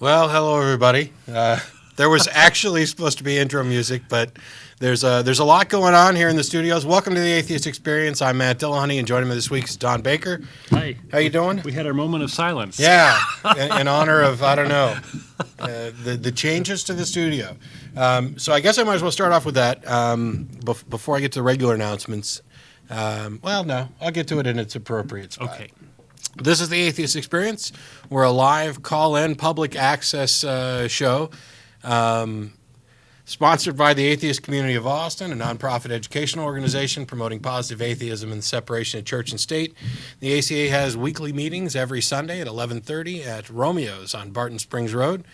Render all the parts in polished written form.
Well, hello everybody. There was actually supposed to be intro music, but there's a lot going on here in the studios. Welcome to the Atheist Experience. I'm Matt Dillahunty, and joining me this week is Don Baker. Hi. How you doing? We had our moment of silence. Yeah, in honor of, I don't know, the changes to the studio. So I guess I might as well start off with that before I get to the regular announcements. Well, no, I'll get to it in its appropriate spot. Okay. This is the Atheist Experience. We're a live call-in public access show sponsored by the Atheist Community of Austin, a nonprofit educational organization promoting positive atheism and the separation of church and state. The ACA has weekly meetings every Sunday at 11:30 at Romeo's on Barton Springs Road.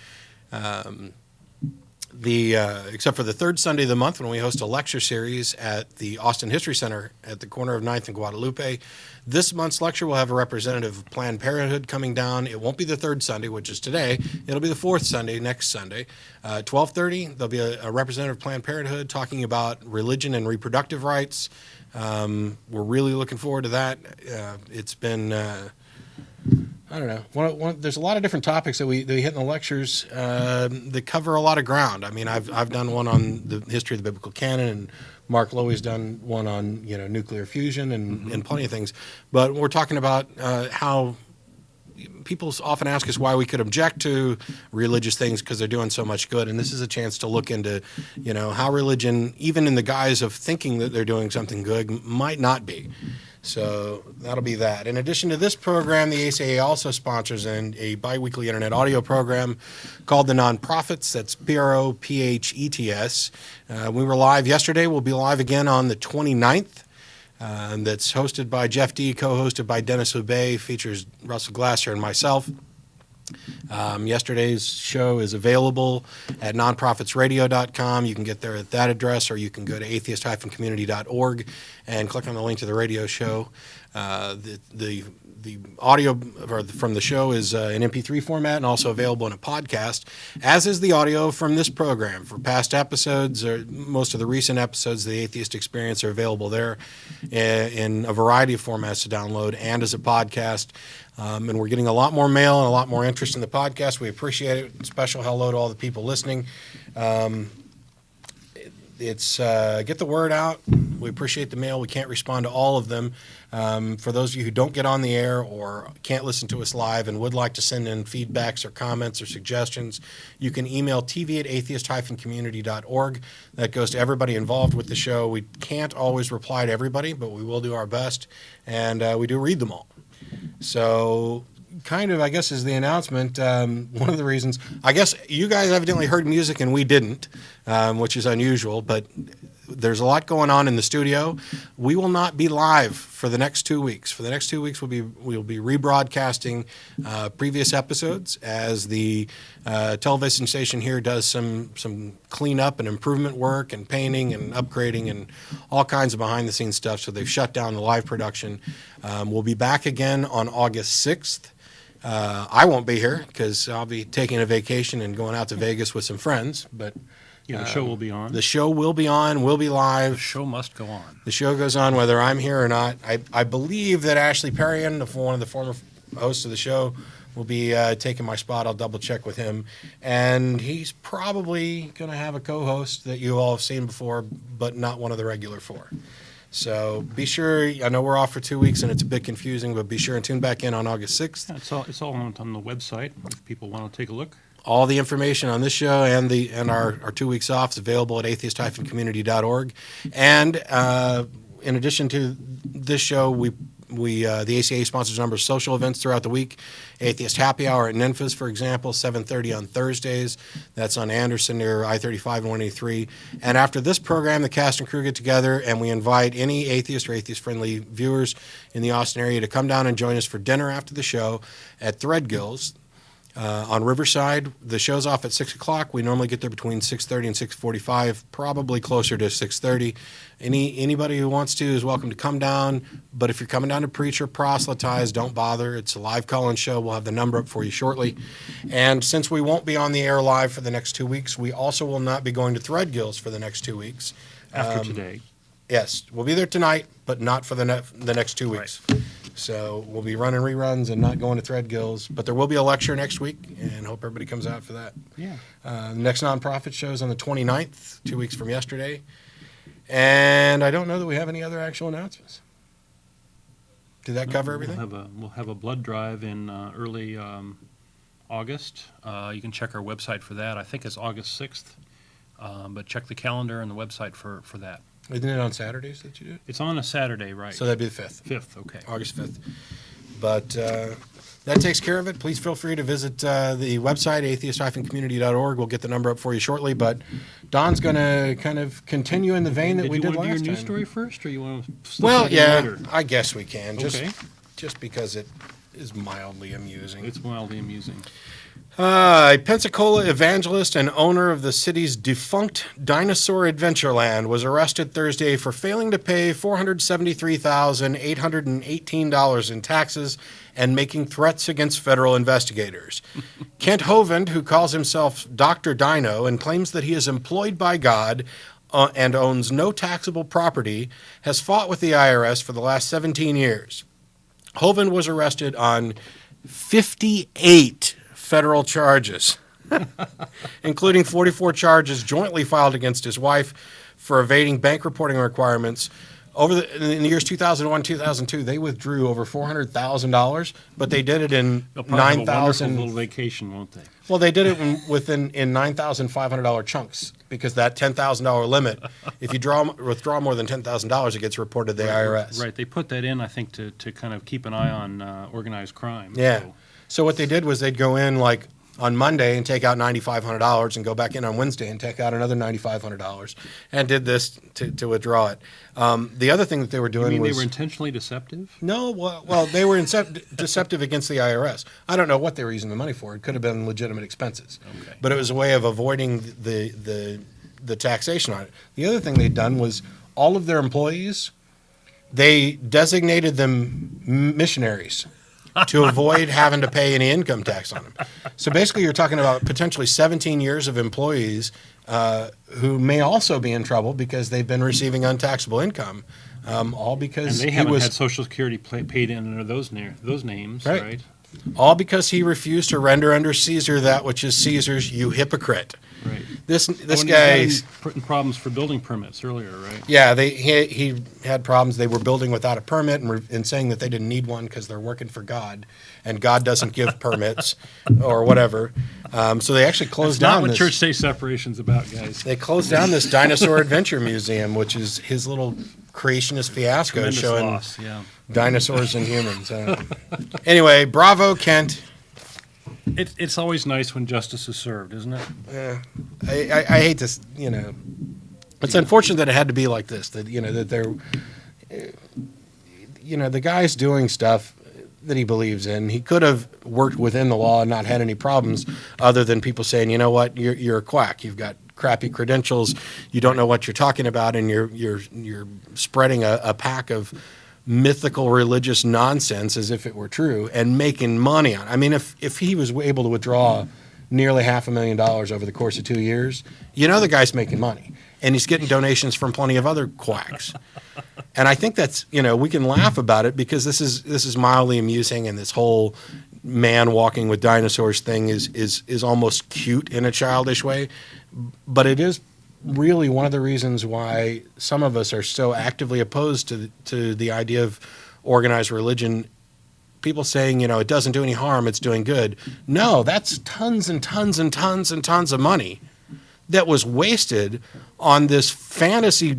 Except for the third Sunday of the month when we host a lecture series at the Austin History Center at the corner of 9th and Guadalupe. This month's lecture will have a representative of Planned Parenthood coming down. It won't be the third Sunday, which is today. It'll be the fourth Sunday, next Sunday. 12:30, there'll be a representative of Planned Parenthood talking about religion and reproductive rights. We're really looking forward to that. It's been... I don't know. There's a lot of different topics that we hit in the lectures that cover a lot of ground. I mean, I've done one on the history of the biblical canon, and Mark Lowy's done one on nuclear fusion and plenty of things. But we're talking about how people often ask us why we could object to religious things because they're doing so much good, and this is a chance to look into how religion, even in the guise of thinking that they're doing something good, might not be. So that'll be that. In addition to this program, the ACA also sponsors a biweekly internet audio program called The Nonprofits. That's PROPHETS. We were live yesterday. We'll be live again on the 29th. That's hosted by Jeff D., co-hosted by Dennis Hubay, features Russell Glasser and myself. Yesterday's show is available at nonprofitsradio.com. You can get there at that address, or you can go to atheist-community.org and click on the link to the radio show. The audio from the show is in MP3 format and also available in a podcast, as is the audio from this program. For past episodes, or most of the recent episodes of the Atheist Experience are available there in a variety of formats to download and as a podcast. And we're getting a lot more mail and a lot more interest in the podcast. We appreciate it. Special hello to all the people listening. Get the word out. We appreciate the mail. We can't respond to all of them. For those of you who don't get on the air or can't listen to us live and would like to send in feedbacks or comments or suggestions, you can email tv@atheist-community.org. That goes to everybody involved with the show. We can't always reply to everybody, but we will do our best, and we do read them all. So kind of, I guess, is the announcement. One of the reasons, I guess you guys evidently heard music and we didn't, which is unusual, but there's a lot going on in the studio. We will not be live for the next 2 weeks. For the next 2 weeks, we'll be rebroadcasting previous episodes as the television station here does some cleanup and improvement work and painting and upgrading and all kinds of behind-the-scenes stuff. So they've shut down the live production. We'll be back again on August 6th. I won't be here because I'll be taking a vacation and going out to Vegas with some friends, but... Yeah, the show will be on. The show will be on. We'll be live. The show must go on. The show goes on whether I'm here or not. I believe that Ashley Perrion, one of the former hosts of the show, will be taking my spot. I'll double check with him. And he's probably going to have a co-host that you all have seen before, but not one of the regular four. So be sure, I know we're off for 2 weeks and it's a bit confusing, but be sure and tune back in on August 6th. Yeah, it's all on the website if people want to take a look. All the information on this show and our 2 weeks off is available at atheist-community.org. And in addition to this show, the ACA sponsors a number of social events throughout the week. Atheist Happy Hour at Ninfa's, for example, 7:30 on Thursdays. That's on Anderson near I-35 and 183. And after this program, the cast and crew get together, and we invite any atheist or atheist-friendly viewers in the Austin area to come down and join us for dinner after the show at Threadgill's. On Riverside. The show's off at 6 o'clock. We normally get there between 6:30 and 6:45, probably closer to 6:30. Anybody who wants to is welcome to come down, but if you're coming down to preach or proselytize, don't bother. It's a live call-in show. We'll have the number up for you shortly. And since we won't be on the air live for the next 2 weeks, we also will not be going to Threadgill's for the next 2 weeks. After today. Yes, we'll be there tonight, but not for the next 2 weeks. Right. So we'll be running reruns and not going to Threadgills. But there will be a lecture next week, and hope everybody comes out for that. Yeah. The next nonprofit show is on the 29th, 2 weeks from yesterday. And I don't know that we have any other actual announcements. Did that cover everything? We'll have a blood drive in early August. You can check our website for that. I think it's August 6th. But check the calendar and the website for that. Isn't it on Saturdays that you do it? It's on a Saturday, right? So that'd be the 5th. 5th, okay. August 5th. But that takes care of it. Please feel free to visit the website, atheist-community.org. We'll get the number up for you shortly. But Don's going to kind of continue in the vein that we did last time. Did you want to do your news story first, or you want to Well, yeah, later? I guess we can. Okay. Just because it is mildly amusing. It's mildly amusing. A Pensacola evangelist and owner of the city's defunct Dinosaur Adventureland was arrested Thursday for failing to pay $473,818 in taxes and making threats against federal investigators. Kent Hovind, who calls himself Dr. Dino and claims that he is employed by God and owns no taxable property, has fought with the IRS for the last 17 years. Hovind was arrested on 58 federal charges, including 44 charges jointly filed against his wife for evading bank reporting requirements. In the years 2001, 2002, they withdrew over $400,000, but they did it in They'll probably have a wonderful 9,000. little vacation, won't they? Well, they did it in $9,500 chunks because that $10,000 limit, if you withdraw more than $10,000, it gets reported to the IRS. Right. They put that in, I think, to kind of keep an eye on organized crime. Yeah. So, So what they did was they'd go in like on Monday and take out $9,500 and go back in on Wednesday and take out another $9,500 and did this to withdraw it. The other thing that they were doing you mean was they were intentionally deceptive? no, well they were deceptive against the IRS. I don't know what they were using the money for. It could have been legitimate expenses, Okay. but it was a way of avoiding the taxation on it. The other thing they'd done was all of their employees, they designated them missionaries to avoid having to pay any income tax on them. So basically you're talking about potentially 17 years of employees who may also be in trouble because they've been receiving untaxable income, all because And they haven't had Social Security paid in under those names, Right. right? all because he refused to render under Caesar that which is Caesar's, you hypocrite. Right. This And guy... he had putting problems for building permits earlier, right? Yeah, he had problems. They were building without a permit and saying that they didn't need one because they're working for God, and God doesn't give permits or whatever. So they actually closed That's down not what this. church-state separation's about, guys. They closed down this Dinosaur Adventure Museum, which is his little creationist fiasco Tremendous showing loss, yeah. dinosaurs and humans. Anyway, bravo, Kent. It's always nice when justice is served, isn't it? I hate this, it's unfortunate that it had to be like this, that they're, the guy's doing stuff that he believes in. He could have worked within the law and not had any problems other than people saying, you know what, you're a quack. You've got crappy credentials. You don't know what you're talking about, and you're spreading a pack of mythical religious nonsense as if it were true and making money on it. I mean, if he was able to withdraw nearly $500,000 over the course of 2 years, the guy's making money. And he's getting donations from plenty of other quacks. And I think that's, we can laugh about it because this is mildly amusing, and this whole man walking with dinosaurs thing is almost cute in a childish way. But it is really one of the reasons why some of us are so actively opposed to the idea of organized religion. People saying, it doesn't do any harm, it's doing good. No, that's tons and tons and tons and tons of money that was wasted on this fantasy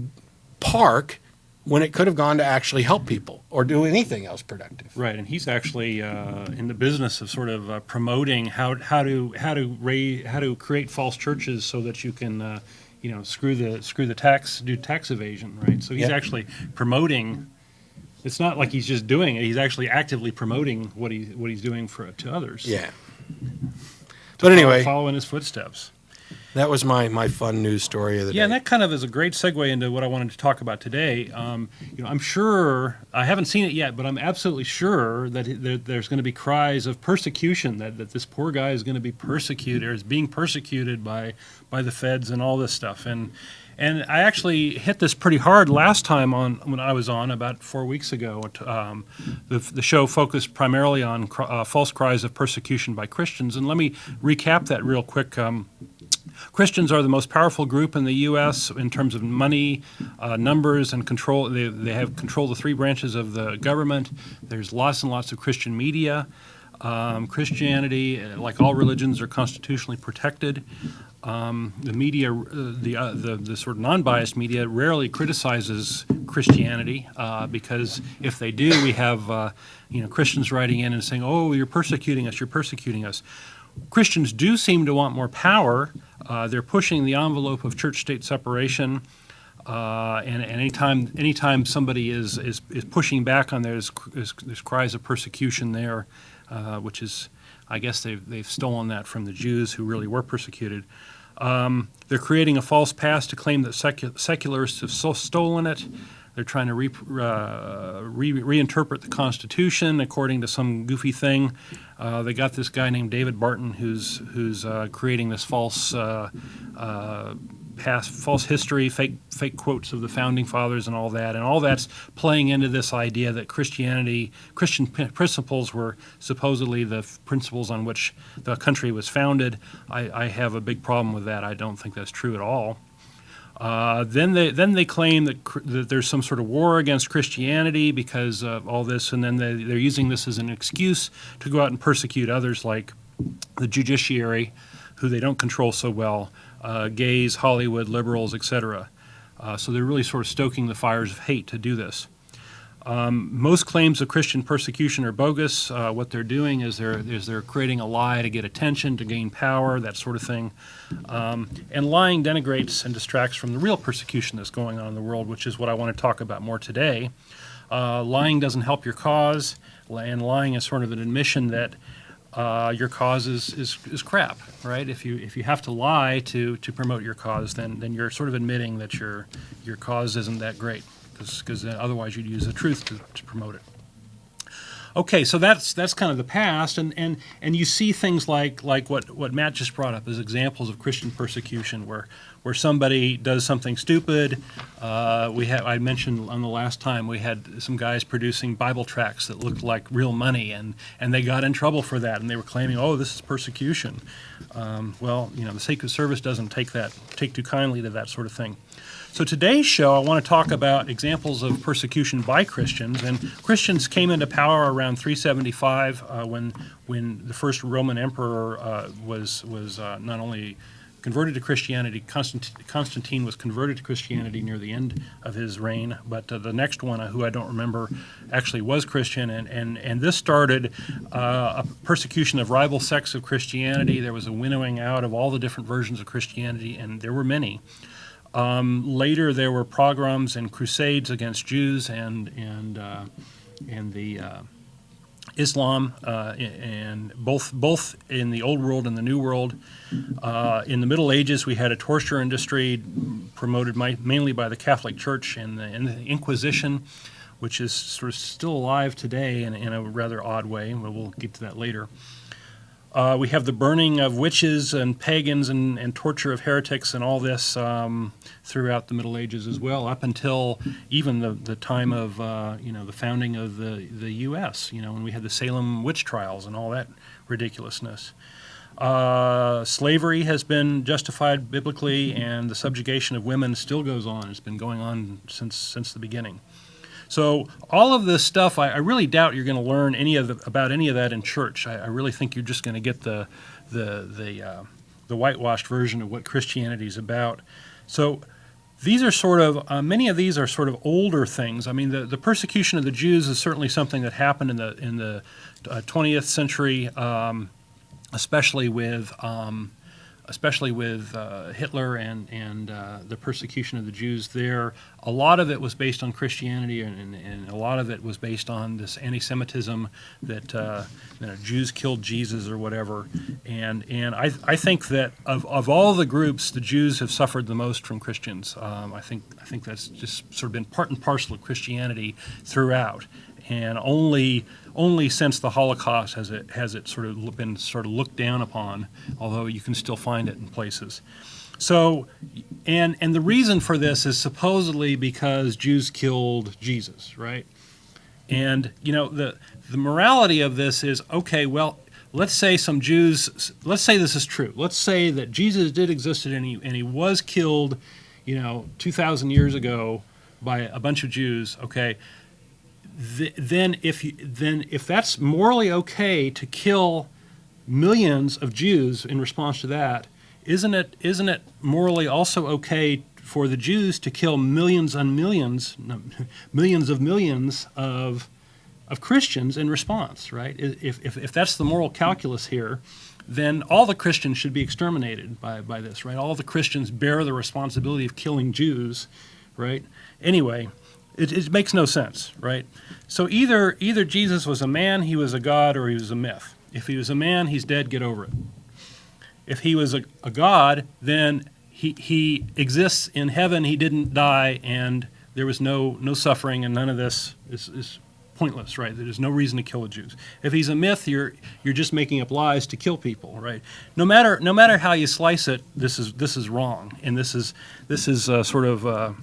park when it could have gone to actually help people or do anything else productive. Right, and he's actually in the business of sort of promoting how to create false churches so that you can screw the tax, do tax evasion, right? So he's actually promoting. It's not like he's just doing it; he's actually actively promoting what he's doing to others. Yeah. But anyway, follow in his footsteps. That was my fun news story of the day. Yeah, and that kind of is a great segue into what I wanted to talk about today. I'm sure, I haven't seen it yet, but I'm absolutely sure that there's going to be cries of persecution, that this poor guy is going to be persecuted, or is being persecuted by the feds and all this stuff. And I actually hit this pretty hard last time when I was on about 4 weeks ago. The show focused primarily on false cries of persecution by Christians. And let me recap that real quick. Christians are the most powerful group in the U.S. in terms of money, numbers, and control. They have control of the 3 branches of the government. There's lots and lots of Christian media. Christianity, like all religions, are constitutionally protected. The media, the sort of non-biased media, rarely criticizes Christianity because if they do, we have Christians writing in and saying, "Oh, you're persecuting us. You're persecuting us." Christians do seem to want more power. They're pushing the envelope of church-state separation, and anytime somebody is pushing back on there's cries of persecution there, which is, I guess they've stolen that from the Jews who really were persecuted. They're creating a false past to claim that secularists have stolen it. They're trying to reinterpret the Constitution according to some goofy thing. They got this guy named David Barton who's creating this false history, fake quotes of the founding fathers and all that, and all that's playing into this idea that Christian principles were supposedly the principles on which the country was founded. I have a big problem with that. I don't think that's true at all. Then they claim that there's some sort of war against Christianity because of all this, and then they're using this as an excuse to go out and persecute others like the judiciary, who they don't control so well, gays, Hollywood, liberals, etc. So they're really sort of stoking the fires of hate to do this. Most claims of Christian persecution are bogus. What they're doing is they're creating a lie to get attention, to gain power, that sort of thing. And lying denigrates and distracts from the real persecution that's going on in the world, which is what I want to talk about more today. Lying doesn't help your cause, and lying is sort of an admission that your cause is crap, right? If you have to lie to promote your cause, then you're sort of admitting that your cause isn't that great, because otherwise you'd use the truth to promote it. Okay, so that's kind of the past, and you see things like what Matt just brought up as examples of Christian persecution, where somebody does something stupid. I mentioned on the last time we had some guys producing Bible tracts that looked like real money, and they got in trouble for that, and they were claiming, oh, this is persecution. Well, the Sacred Service doesn't take too kindly to that sort of thing. So today's show, I want to talk about examples of persecution by Christians. And Christians came into power around 375 when the first Roman emperor was not only converted to Christianity. Constantine was converted to Christianity near the end of his reign, but the next one, who I don't remember, actually was Christian, and this started a persecution of rival sects of Christianity. There was a winnowing out of all the different versions of Christianity, and there were many. Later, there were pogroms and crusades against Jews and the Islam, and both in the Old World and the New World. In the Middle Ages, we had a torture industry promoted mainly by the Catholic Church and the Inquisition, which is sort of still alive today in a rather odd way. We'll get to that later. We have the burning of witches and pagans and torture of heretics and all this throughout the Middle Ages as well, up until even the time of the founding of the U.S. When we had the Salem witch trials and all that ridiculousness. Slavery has been justified biblically, and the subjugation of women still goes on. It's been going on since the beginning. So all of this stuff, I really doubt you're going to learn about any of that in church. I really think you're just going to get the whitewashed version of what Christianity is about. So these are sort of many of these are sort of older things. I mean, the persecution of the Jews is certainly something that happened in the 20th century, especially with especially with Hitler and the persecution of the Jews there, a lot of it was based on Christianity, and a lot of it was based on this anti-Semitism that Jews killed Jesus or whatever. And I think that of all the groups, the Jews have suffered the most from Christians. I think that's just sort of been part and parcel of Christianity throughout. And only since the Holocaust has it sort of been sort of looked down upon, although you can still find it in places. So, and the reason for this is supposedly because Jews killed Jesus, right? And the morality of this is, okay, well, let's say let's say this is true. Let's say that Jesus did exist and he was killed, 2,000 years ago by a bunch of Jews. Okay. Then if that's morally okay to kill millions of Jews in response to that, isn't it morally also okay for the Jews to kill millions and millions of millions of Christians in response, right? If that's the moral calculus here, then all the Christians should be exterminated by this, right? All the Christians bear the responsibility of killing Jews, right? Anyway, it makes no sense, right? So either Jesus was a man, he was a god, or he was a myth. If he was a man, he's dead, get over it. If he was a god, then he exists in heaven, he didn't die, and there was no suffering, and none of this is pointless, right? There's no reason to kill the Jews. If he's a myth, you're just making up lies to kill people, right? No matter how you slice it, this is wrong, and this is sort of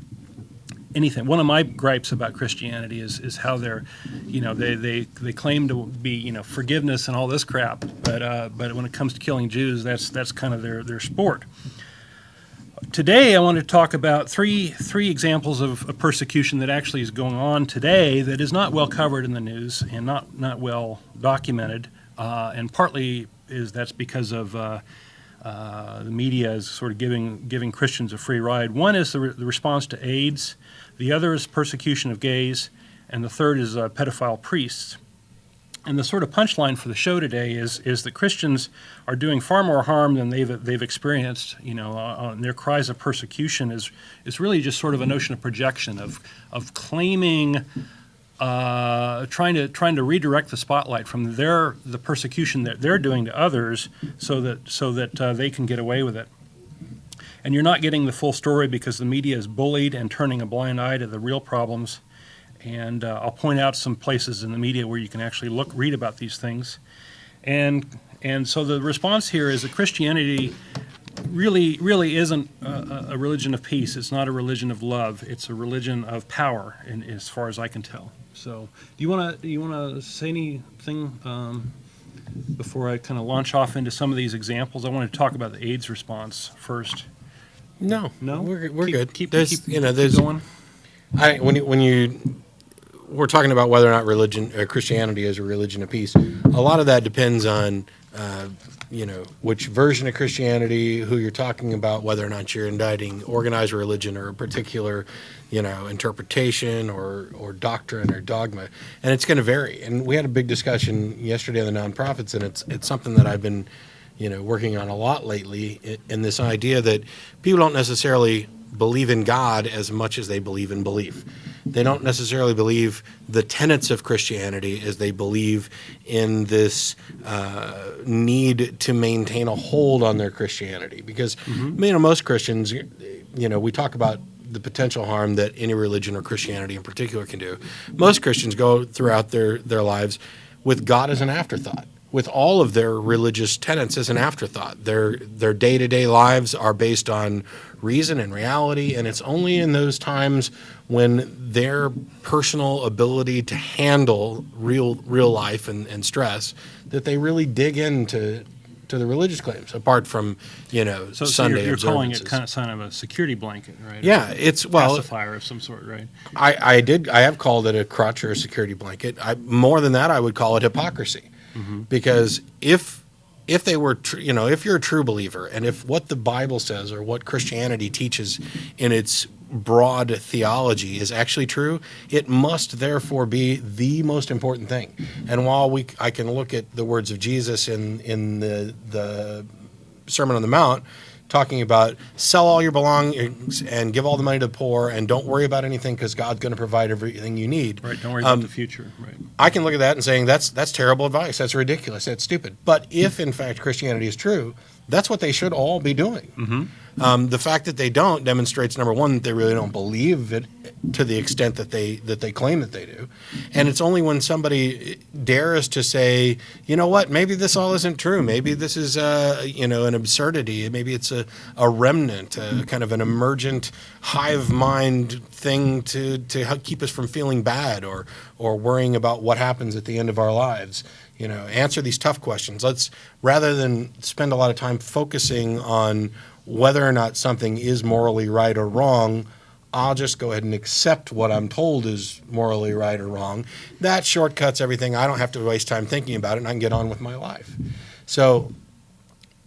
anything. One of my gripes about Christianity is how they're, they claim to be, forgiveness and all this crap, but when it comes to killing Jews, that's kind of their sport. Today, I want to talk about three examples of persecution that actually is going on today that is not well covered in the news and not well documented, and partly that's because of the media is sort of giving Christians a free ride. One is the response to AIDS. The other is persecution of gays, and the third is pedophile priests. And the sort of punchline for the show today is that Christians are doing far more harm than they've experienced. Their cries of persecution is really just sort of a notion of projection of claiming, trying to redirect the spotlight from the persecution that they're doing to others, so that they can get away with it. And you're not getting the full story because the media is bullied and turning a blind eye to the real problems. And I'll point out some places in the media where you can actually read about these things. And so the response here is that Christianity really isn't a religion of peace. It's not a religion of love. It's a religion of power, as far as I can tell. So do you want to say anything before I kind of launch off into some of these examples? I want to talk about the AIDS response first. No, we're good. Keep there's going. We're talking about whether or not Christianity is a religion of peace. A lot of that depends on which version of Christianity, who you're talking about, whether or not you're indicting organized religion or a particular interpretation or doctrine or dogma, and it's going to vary. And we had a big discussion yesterday on the nonprofits, and it's something that I've been working on a lot lately, in this idea that people don't necessarily believe in God as much as they believe in belief. They don't necessarily believe the tenets of Christianity as they believe in this need to maintain a hold on their Christianity. Because most Christians, we talk about the potential harm that any religion or Christianity in particular can do. Most Christians go throughout their lives with God as an afterthought, with all of their religious tenets as an afterthought. Their day-to-day lives are based on reason and reality, and it's only in those times when their personal ability to handle real life and stress that they really dig into the religious claims, apart from So Sunday you're calling observances. it kind of a security blanket, right? Yeah, it's Pacifier of some sort, right? I have called it a crutch or a security blanket. More than that, I would call it hypocrisy. Because if they were, if you're a true believer, and if what the Bible says or what Christianity teaches in its broad theology is actually true, it must therefore be the most important thing. And while I can look at the words of Jesus in the Sermon on the Mount, talking about sell all your belongings and give all the money to the poor and don't worry about anything because God's going to provide everything you need. Right. Don't worry about the future. Right. I can look at that and saying that's terrible advice. That's ridiculous. That's stupid. But if in fact Christianity is true, that's what they should all be doing. Mm-hmm. The fact that they don't demonstrates, number one, that they really don't believe it to the extent that they claim that they do. And it's only when somebody dares to say, you know what, maybe this all isn't true. Maybe this is an absurdity. Maybe it's a remnant, kind of an emergent hive mind thing to keep us from feeling bad or worrying about what happens at the end of our lives. Answer these tough questions. Let's, rather than spend a lot of time focusing on whether or not something is morally right or wrong, I'll just go ahead and accept what I'm told is morally right or wrong. That shortcuts everything. I don't have to waste time thinking about it, and I can get on with my life. So,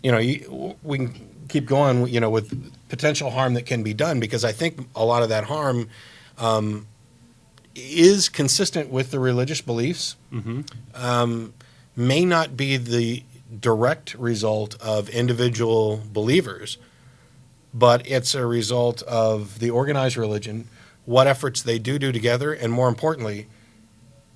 we can keep going, with potential harm that can be done, because I think a lot of that harm is consistent with the religious beliefs. Mm-hmm. May not be the direct result of individual believers, but it's a result of the organized religion, what efforts they do together, and more importantly,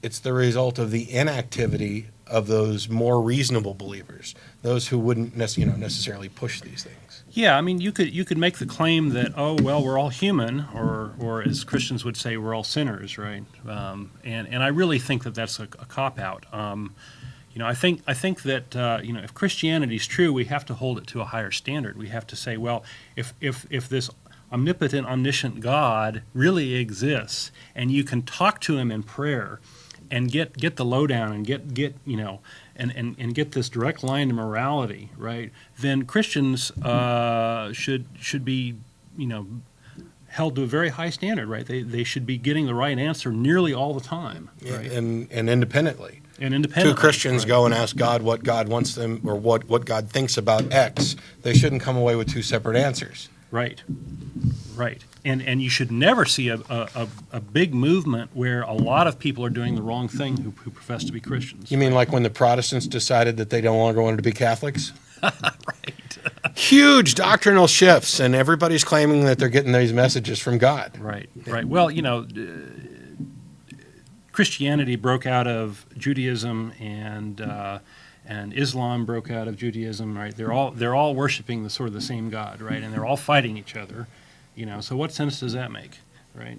it's the result of the inactivity of those more reasonable believers, those who wouldn't necessarily push these things. Yeah, I mean, you could make the claim that, we're all human, or as Christians would say, we're all sinners, right? And I really think that that's a cop-out. I think that if Christianity is true, we have to hold it to a higher standard. We have to say, well, if this omnipotent, omniscient God really exists, and you can talk to him in prayer, and get the lowdown, and get and get this direct line to morality, right? Then Christians should be held to a very high standard, right? They should be getting the right answer nearly all the time, right? And independently. And independently. Two Christians right. go and ask God what God wants them, or what God thinks about X. They shouldn't come away with two separate answers. Right. And you should never see a big movement where a lot of people are doing the wrong thing who profess to be Christians. You mean like when the Protestants decided that they no longer wanted to be Catholics? Right. Huge doctrinal shifts, and everybody's claiming that they're getting these messages from God. Right. Well, Christianity broke out of Judaism, and Islam broke out of Judaism, right? They're all worshiping the same God, right? And they're all fighting each other, So what sense does that make, right?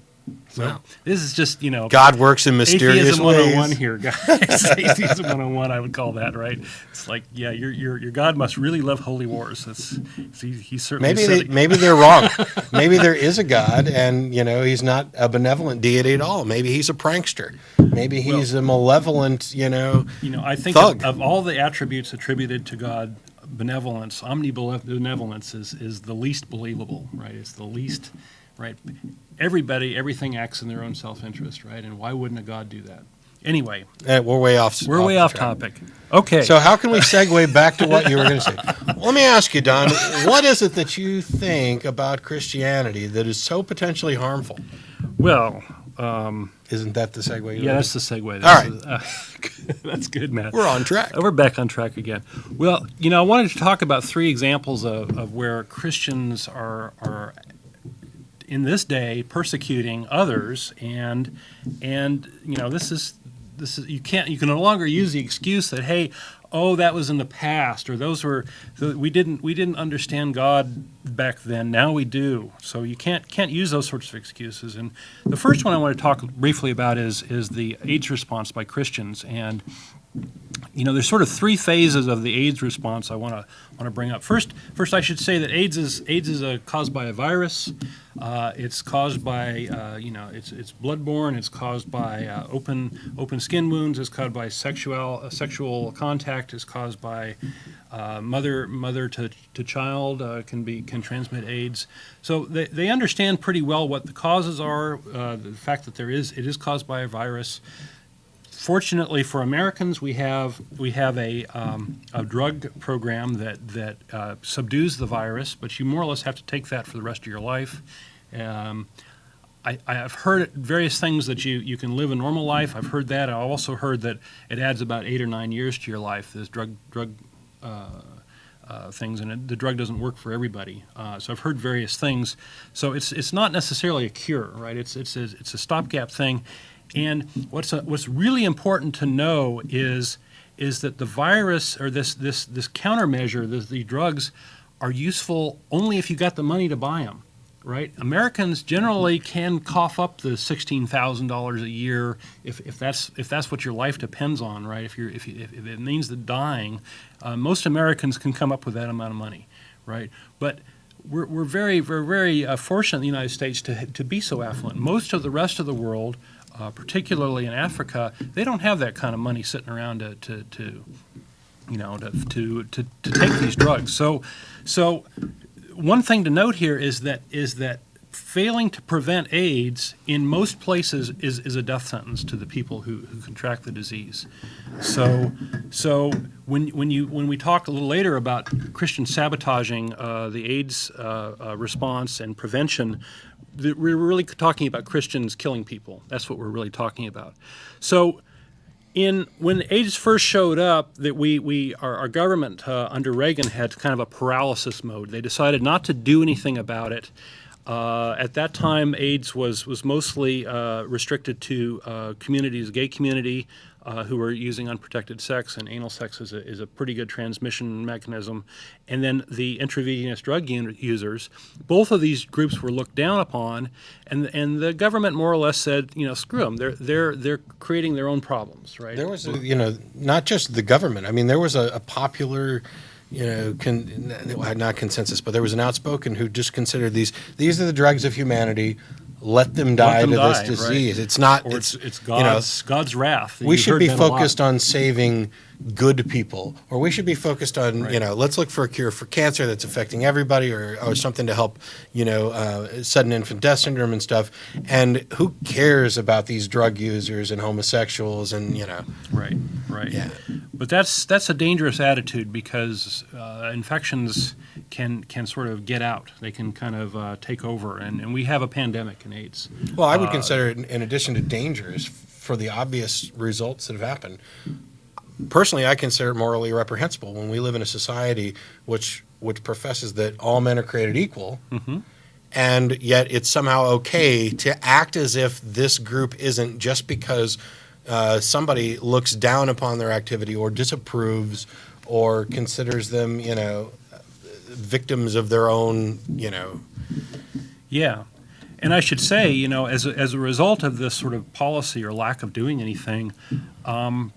So Wow. This is just God works in mysterious Atheism ways. 101 here, guys. Atheism 101, I would call that, right? It's like, your God must really love holy wars. He certainly maybe they're wrong. Maybe there is a God, and he's not a benevolent deity at all. Maybe he's a prankster. Maybe he's a malevolent, I think thug. Of all the attributes attributed to God, benevolence, omnibenevolence is the least believable, right? It's the least, right? Everything acts in their own self-interest, right? And why wouldn't a God do that? Anyway. We're way off. We're way off topic. Okay. So how can we segue back to what you were going to say? Let me ask you, Don, what is it that you think about Christianity that is so potentially harmful? Well, isn't that the segue? Yeah, that's the segue. All right. That's good, Matt. We're on track. We're back on track again. Well, I wanted to talk about three examples of where Christians are in this day persecuting others, and this is you can no longer use the excuse that, hey, that was in the past, or we didn't understand God back then, now we do. So you can't use those sorts of excuses. And the first one I want to talk briefly about is the AIDS response by Christians. And there's sort of three phases of the AIDS response I want to bring up. First, I should say that AIDS is caused by a virus. It's caused by it's bloodborne. It's caused by open skin wounds. It's caused by sexual contact. It's caused by mother to child can transmit AIDS. So they understand pretty well what the causes are. The fact that it is caused by a virus. Fortunately for Americans, we have a drug program that subdues the virus, but you more or less have to take that for the rest of your life. I've heard various things that you can live a normal life. I've heard that. I also heard that it adds about 8 or 9 years to your life. This drug things, and the drug doesn't work for everybody. So I've heard various things. So it's not necessarily a cure, right? It's a stopgap thing. And what's really important to know is that the virus or this countermeasure, the drugs, are useful only if you got the money to buy them. Right, Americans generally can cough up the $16,000 a year if that's what your life depends on. Right, if it means the dying, most Americans can come up with that amount of money. Right, but we're very fortunate in the United States to be so affluent. Most of the rest of the world, particularly in Africa, they don't have that kind of money sitting around to take these drugs. So. One thing to note here is that failing to prevent AIDS in most places is a death sentence to the people who contract the disease. So when we talk a little later about Christians sabotaging the AIDS response and prevention, we're really talking about Christians killing people. That's what we're really talking about. So. When AIDS first showed up, that our government under Reagan had kind of a paralysis mode. They decided not to do anything about it. At that time, AIDS was mostly restricted to communities, gay community, who were using unprotected sex, and anal sex is a pretty good transmission mechanism. And then the intravenous drug users, both of these groups were looked down upon, and the government more or less said, screw them. They're creating their own problems, right? There was, not just the government. I mean, there was a popular, not consensus, but there was an outspoken who just considered these are the drugs of humanity. Let them die this disease. Right. It's not. Or it's God's wrath. We should be focused on saving good people, or we should be focused on let's look for a cure for cancer that's affecting everybody, or something to help sudden infant death syndrome and stuff. And who cares about these drug users and homosexuals and Right. Yeah. But that's a dangerous attitude because infections can sort of get out. They can kind of take over, and we have a pandemic in AIDS. Well, I would consider it, in addition to dangerous, for the obvious results that have happened. Personally, I consider it morally reprehensible when we live in a society which professes that all men are created equal, and yet it's somehow okay to act as if this group isn't, just because somebody looks down upon their activity or disapproves or considers them, victims of their own, Yeah. And I should say, as a result of this sort of policy or lack of doing anything,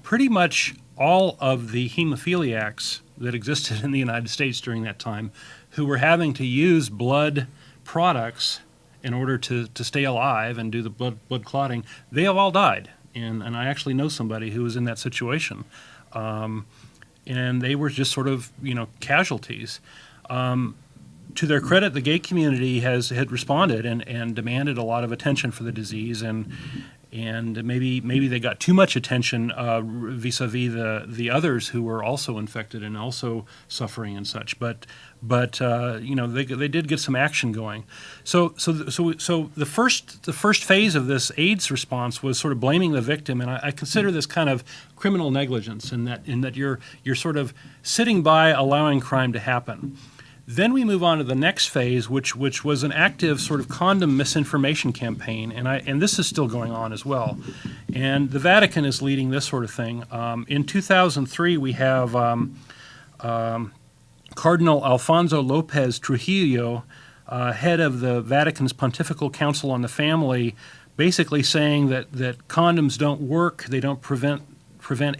pretty much all of the hemophiliacs that existed in the United States during that time, who were having to use blood products in order to stay alive and do the blood clotting, they have all died. And I actually know somebody who was in that situation. And they were just sort of, casualties. To their credit, the gay community had responded and demanded a lot of attention for the disease, and maybe they got too much attention vis-a-vis the others who were also infected and also suffering and such. But they did get some action going. So the first phase of this AIDS response was sort of blaming the victim, and I consider this kind of criminal negligence in that you're sort of sitting by allowing crime to happen. Then we move on to the next phase, which was an active sort of condom misinformation campaign, and this is still going on as well. And the Vatican is leading this sort of thing. In 2003, we have Cardinal Alfonso Lopez Trujillo, head of the Vatican's Pontifical Council on the Family, basically saying that condoms don't work, they don't prevent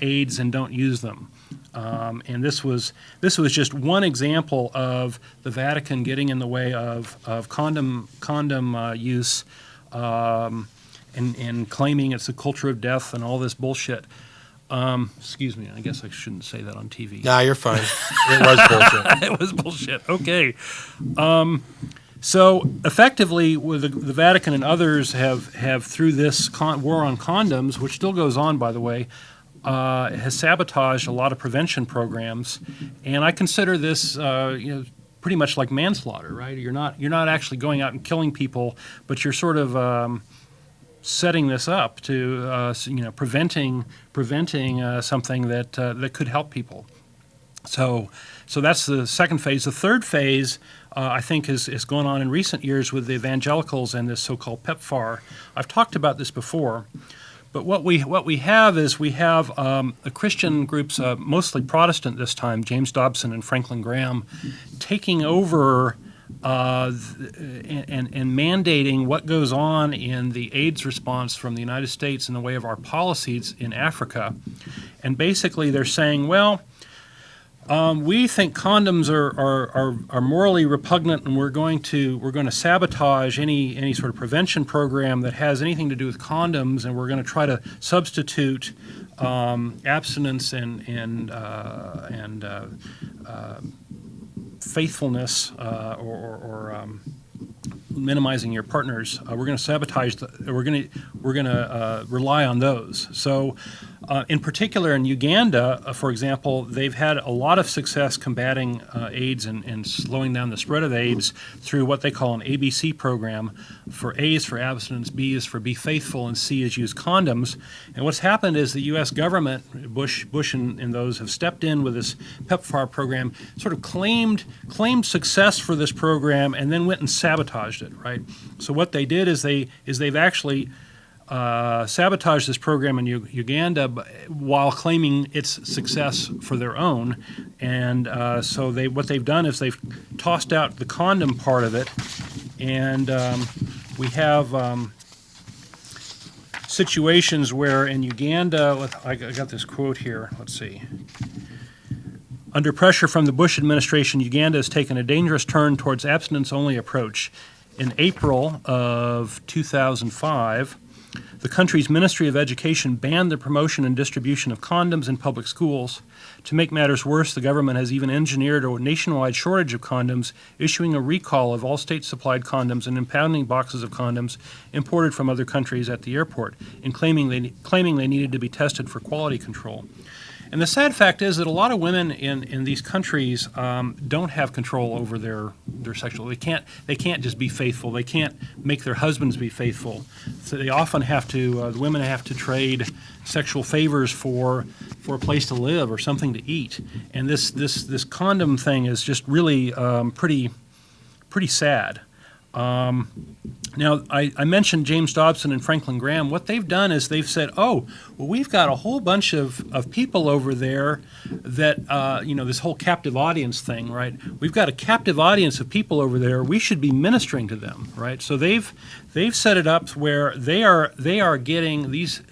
AIDS, and don't use them. And this was just one example of the Vatican getting in the way of condom use and claiming it's a culture of death and all this bullshit. Excuse me, I guess I shouldn't say that on TV. Nah, you're fine. It was bullshit. It was bullshit. Okay. So effectively, with the Vatican and others have through this war on condoms, which still goes on, by the way, has sabotaged a lot of prevention programs, and I consider this, pretty much like manslaughter. Right? You're not actually going out and killing people, but you're sort of setting this up to, preventing something that could help people. So that's the second phase. The third phase, I think, is going on in recent years with the evangelicals and this so-called PEPFAR. I've talked about this before, but what we have is the Christian groups, mostly Protestant this time, James Dobson and Franklin Graham, taking over and mandating what goes on in the AIDS response from the United States in the way of our policies in Africa. And basically they're saying, well, we think condoms are morally repugnant, and we're going to sabotage any sort of prevention program that has anything to do with condoms, and we're going to try to substitute abstinence and faithfulness or minimizing your partners. We're going to sabotage. We're going to rely on those. So. In particular, in Uganda, for example, they've had a lot of success combating AIDS and slowing down the spread of AIDS through what they call an ABC program. For A is for abstinence, B is for be faithful, and C is use condoms. And what's happened is the U.S. government, Bush and those have stepped in with this PEPFAR program, sort of claimed success for this program, and then went and sabotaged it. Right. So what they did is they've actually sabotage this program in Uganda while claiming its success for their own. And so what they've done is they've tossed out the condom part of it. And we have situations where in Uganda, I got this quote here, let's see. Under pressure from the Bush administration, Uganda has taken a dangerous turn towards abstinence-only approach. In April of 2005, the country's Ministry of Education banned the promotion and distribution of condoms in public schools. To make matters worse, the government has even engineered a nationwide shortage of condoms, issuing a recall of all state-supplied condoms and impounding boxes of condoms imported from other countries at the airport, and claiming they needed to be tested for quality control. And the sad fact is that a lot of women in these countries don't have control over their sexual. They can't just be faithful. They can't make their husbands be faithful. So they often have to. The women have to trade sexual favors for a place to live or something to eat. And this condom thing is just really pretty sad. Now, I mentioned James Dobson and Franklin Graham. What they've done is they've said, oh, well, we've got a whole bunch of people over there that, this whole captive audience thing, right? We've got a captive audience of people over there. We should be ministering to them, right? So they've set it up where they are getting these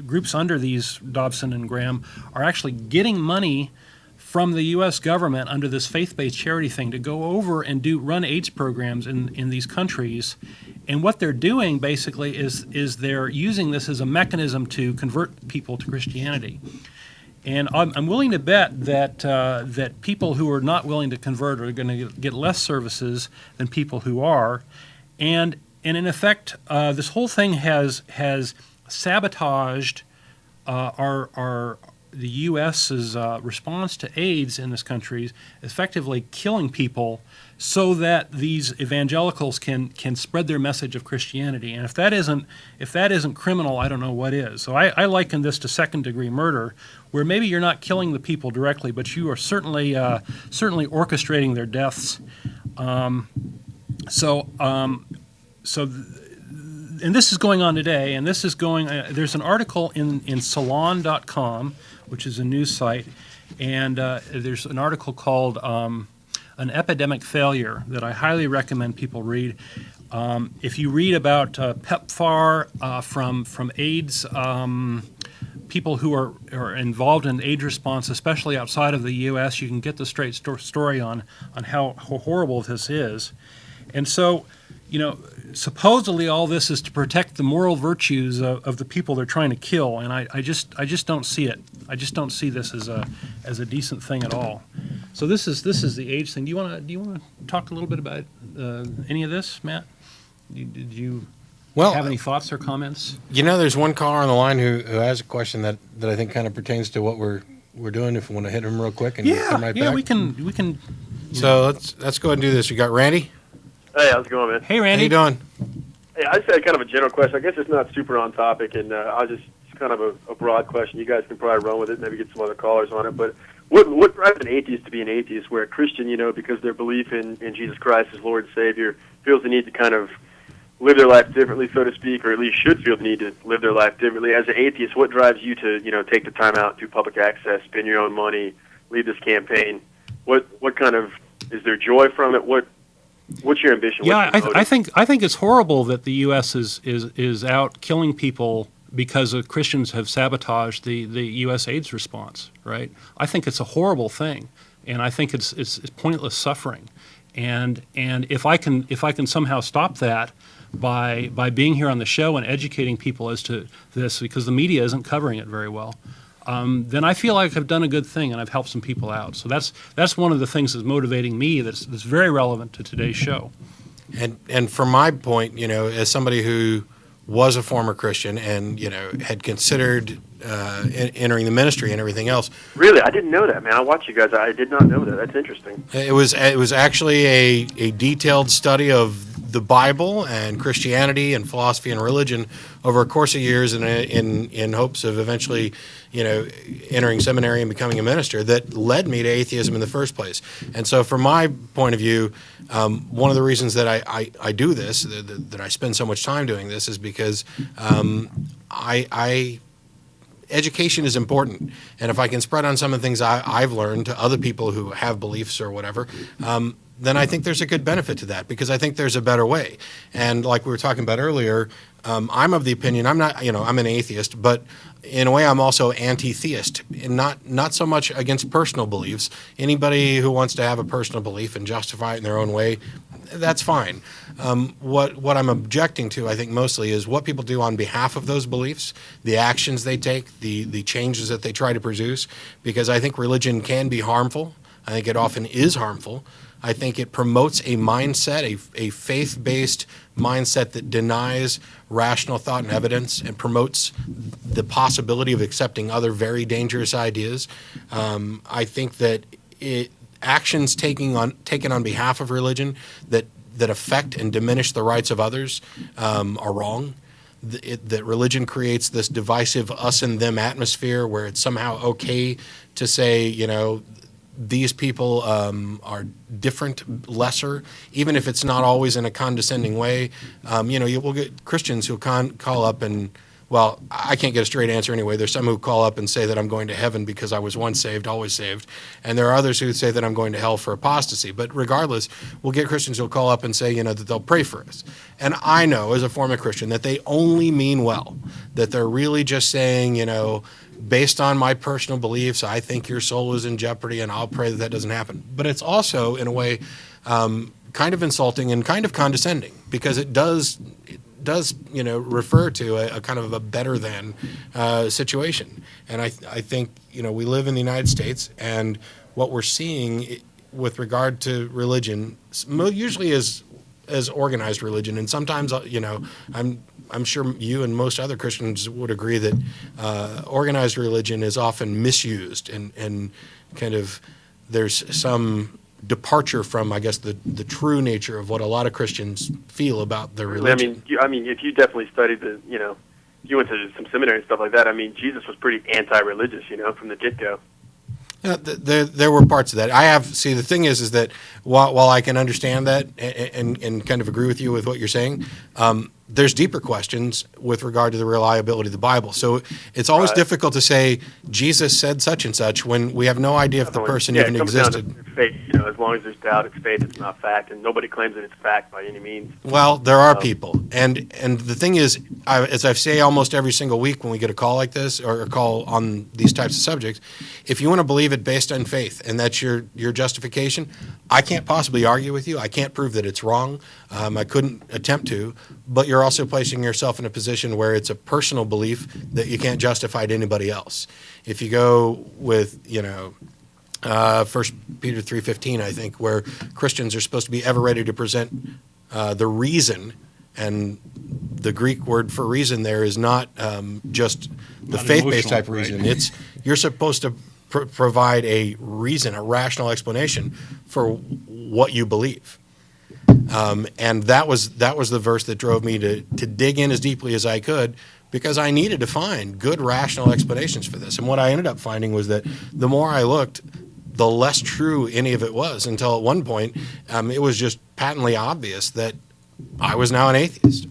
groups under these Dobson and Graham are actually getting money from the U.S. government under this faith-based charity thing to go over and run AIDS programs in these countries. And what they're doing basically is they're using this as a mechanism to convert people to Christianity. And I'm willing to bet that people who are not willing to convert are going to get less services than people who are. And in effect, this whole thing has sabotaged the U.S.'s response to AIDS in this country, effectively killing people so that these evangelicals can spread their message of Christianity. And if that isn't criminal, I don't know what is. So I liken this to second-degree murder, where maybe you're not killing the people directly, but you are certainly orchestrating their deaths. And this is going on today, and this is going. There's an article in Salon.com, which is a news site, and there's an article called "An Epidemic Failure" that I highly recommend people read. If you read about PEPFAR from AIDS, people who are involved in AIDS response, especially outside of the U.S., you can get the straight story on how horrible this is, and so. Supposedly all this is to protect the moral virtues of the people they're trying to kill, and I just don't see it. I just don't see this as a decent thing at all. So this is the AIDS thing. Do you want to talk a little bit about any of this, Matt? Did you have any thoughts or comments? There's one caller on the line who has a question that I think kind of pertains to what we're doing. If we want to hit him real quick and come right back. we can. So let's go ahead and do this. We got Randy. Hey, how's it going, man? Hey, Randy. How you doing? Hey, I just had kind of a general question. I guess it's not super on topic, and it's kind of a broad question. You guys can probably run with it, maybe get some other callers on it. But what drives an atheist to be an atheist, where a Christian, because their belief in Jesus Christ as Lord and Savior, feels the need to kind of live their life differently, so to speak, or at least should feel the need to live their life differently. As an atheist, what drives you to, take the time out, do public access, spend your own money, lead this campaign? What kind of, is there joy from it? What's your ambition? Yeah, What's your I think it's horrible that the U.S. is out killing people because Christians have sabotaged the U.S. AIDS response. Right? I think it's a horrible thing, and I think it's pointless suffering. And if I can somehow stop that by being here on the show and educating people as to this, because the media isn't covering it very well, then I feel like I've done a good thing and I've helped some people out. So that's one of the things that's motivating me. That's very relevant to today's show. And from my point, as somebody who was a former Christian and had considered entering the ministry and everything else. Really, I didn't know that, man. I watch you guys. I did not know that. That's interesting. It was actually a detailed study of the Bible and Christianity and philosophy and religion over a course of years, and in hopes of eventually, entering seminary and becoming a minister, that led me to atheism in the first place. And so, from my point of view, one of the reasons that I do this, that I spend so much time doing this, is because education is important, and if I can spread on some of the things I've learned to other people who have beliefs or whatever, then I think there's a good benefit to that, because I think there's a better way. And like we were talking about earlier, I'm of the opinion, I'm not, I'm an atheist, but in a way I'm also anti-theist, and not so much against personal beliefs. Anybody who wants to have a personal belief and justify it in their own way, that's fine. What I'm objecting to, I think, mostly is what people do on behalf of those beliefs, the actions they take, the changes that they try to produce, because I think religion can be harmful. I think it often is harmful. I think it promotes a mindset, a faith-based mindset that denies rational thought and evidence and promotes the possibility of accepting other very dangerous ideas. I think that actions taken on behalf of religion that affect and diminish the rights of others are wrong. That religion creates this divisive us and them atmosphere where it's somehow okay to say, these people are different, lesser, even if it's not always in a condescending way. You will get Christians who call up and, well, I can't get a straight answer anyway. There's some who call up and say that I'm going to heaven because I was once saved, always saved. And there are others who say that I'm going to hell for apostasy. But regardless, we'll get Christians who'll call up and say, that they'll pray for us. And I know, as a former Christian, that they only mean well, that they're really just saying, based on my personal beliefs, I think your soul is in jeopardy, and I'll pray that doesn't happen. But it's also, in a way, kind of insulting and kind of condescending, because it does refer to a kind of a better than situation. And I think, we live in the United States, and what we're seeing with regard to religion, usually as organized religion, and sometimes, I'm sure you and most other Christians would agree that organized religion is often misused, and kind of there's some departure from, I guess, the true nature of what a lot of Christians feel about their religion. I mean, if you definitely studied you went to some seminary and stuff like that. I mean, Jesus was pretty anti-religious, from the get-go. There were parts of that. The thing is that while I can understand that and kind of agree with you with what you're saying, there's deeper questions with regard to the reliability of the Bible. So it's always difficult to say Jesus said such and such when we have no idea if the person even existed. Down to faith, as long as there's doubt, it's faith, it's not fact, and nobody claims that it's fact by any means. Well, there are people, and the thing is, as I say almost every single week when we get a call like this or a call on these types of subjects, if you want to believe it based on faith and that's your justification, I can't possibly argue with you. I can't prove that it's wrong. I couldn't attempt to, but you're also placing yourself in a position where it's a personal belief that you can't justify to anybody else. If you go with, 1 Peter 3:15, I think, where Christians are supposed to be ever ready to present the reason, and the Greek word for reason there is not just the faith-based type reason. Right? It's you're supposed to provide a reason, a rational explanation for what you believe. And that was the verse that drove me to dig in as deeply as I could, because I needed to find good rational explanations for this. And what I ended up finding was that the more I looked, the less true any of it was, until at one point it was just patently obvious that I was now an atheist.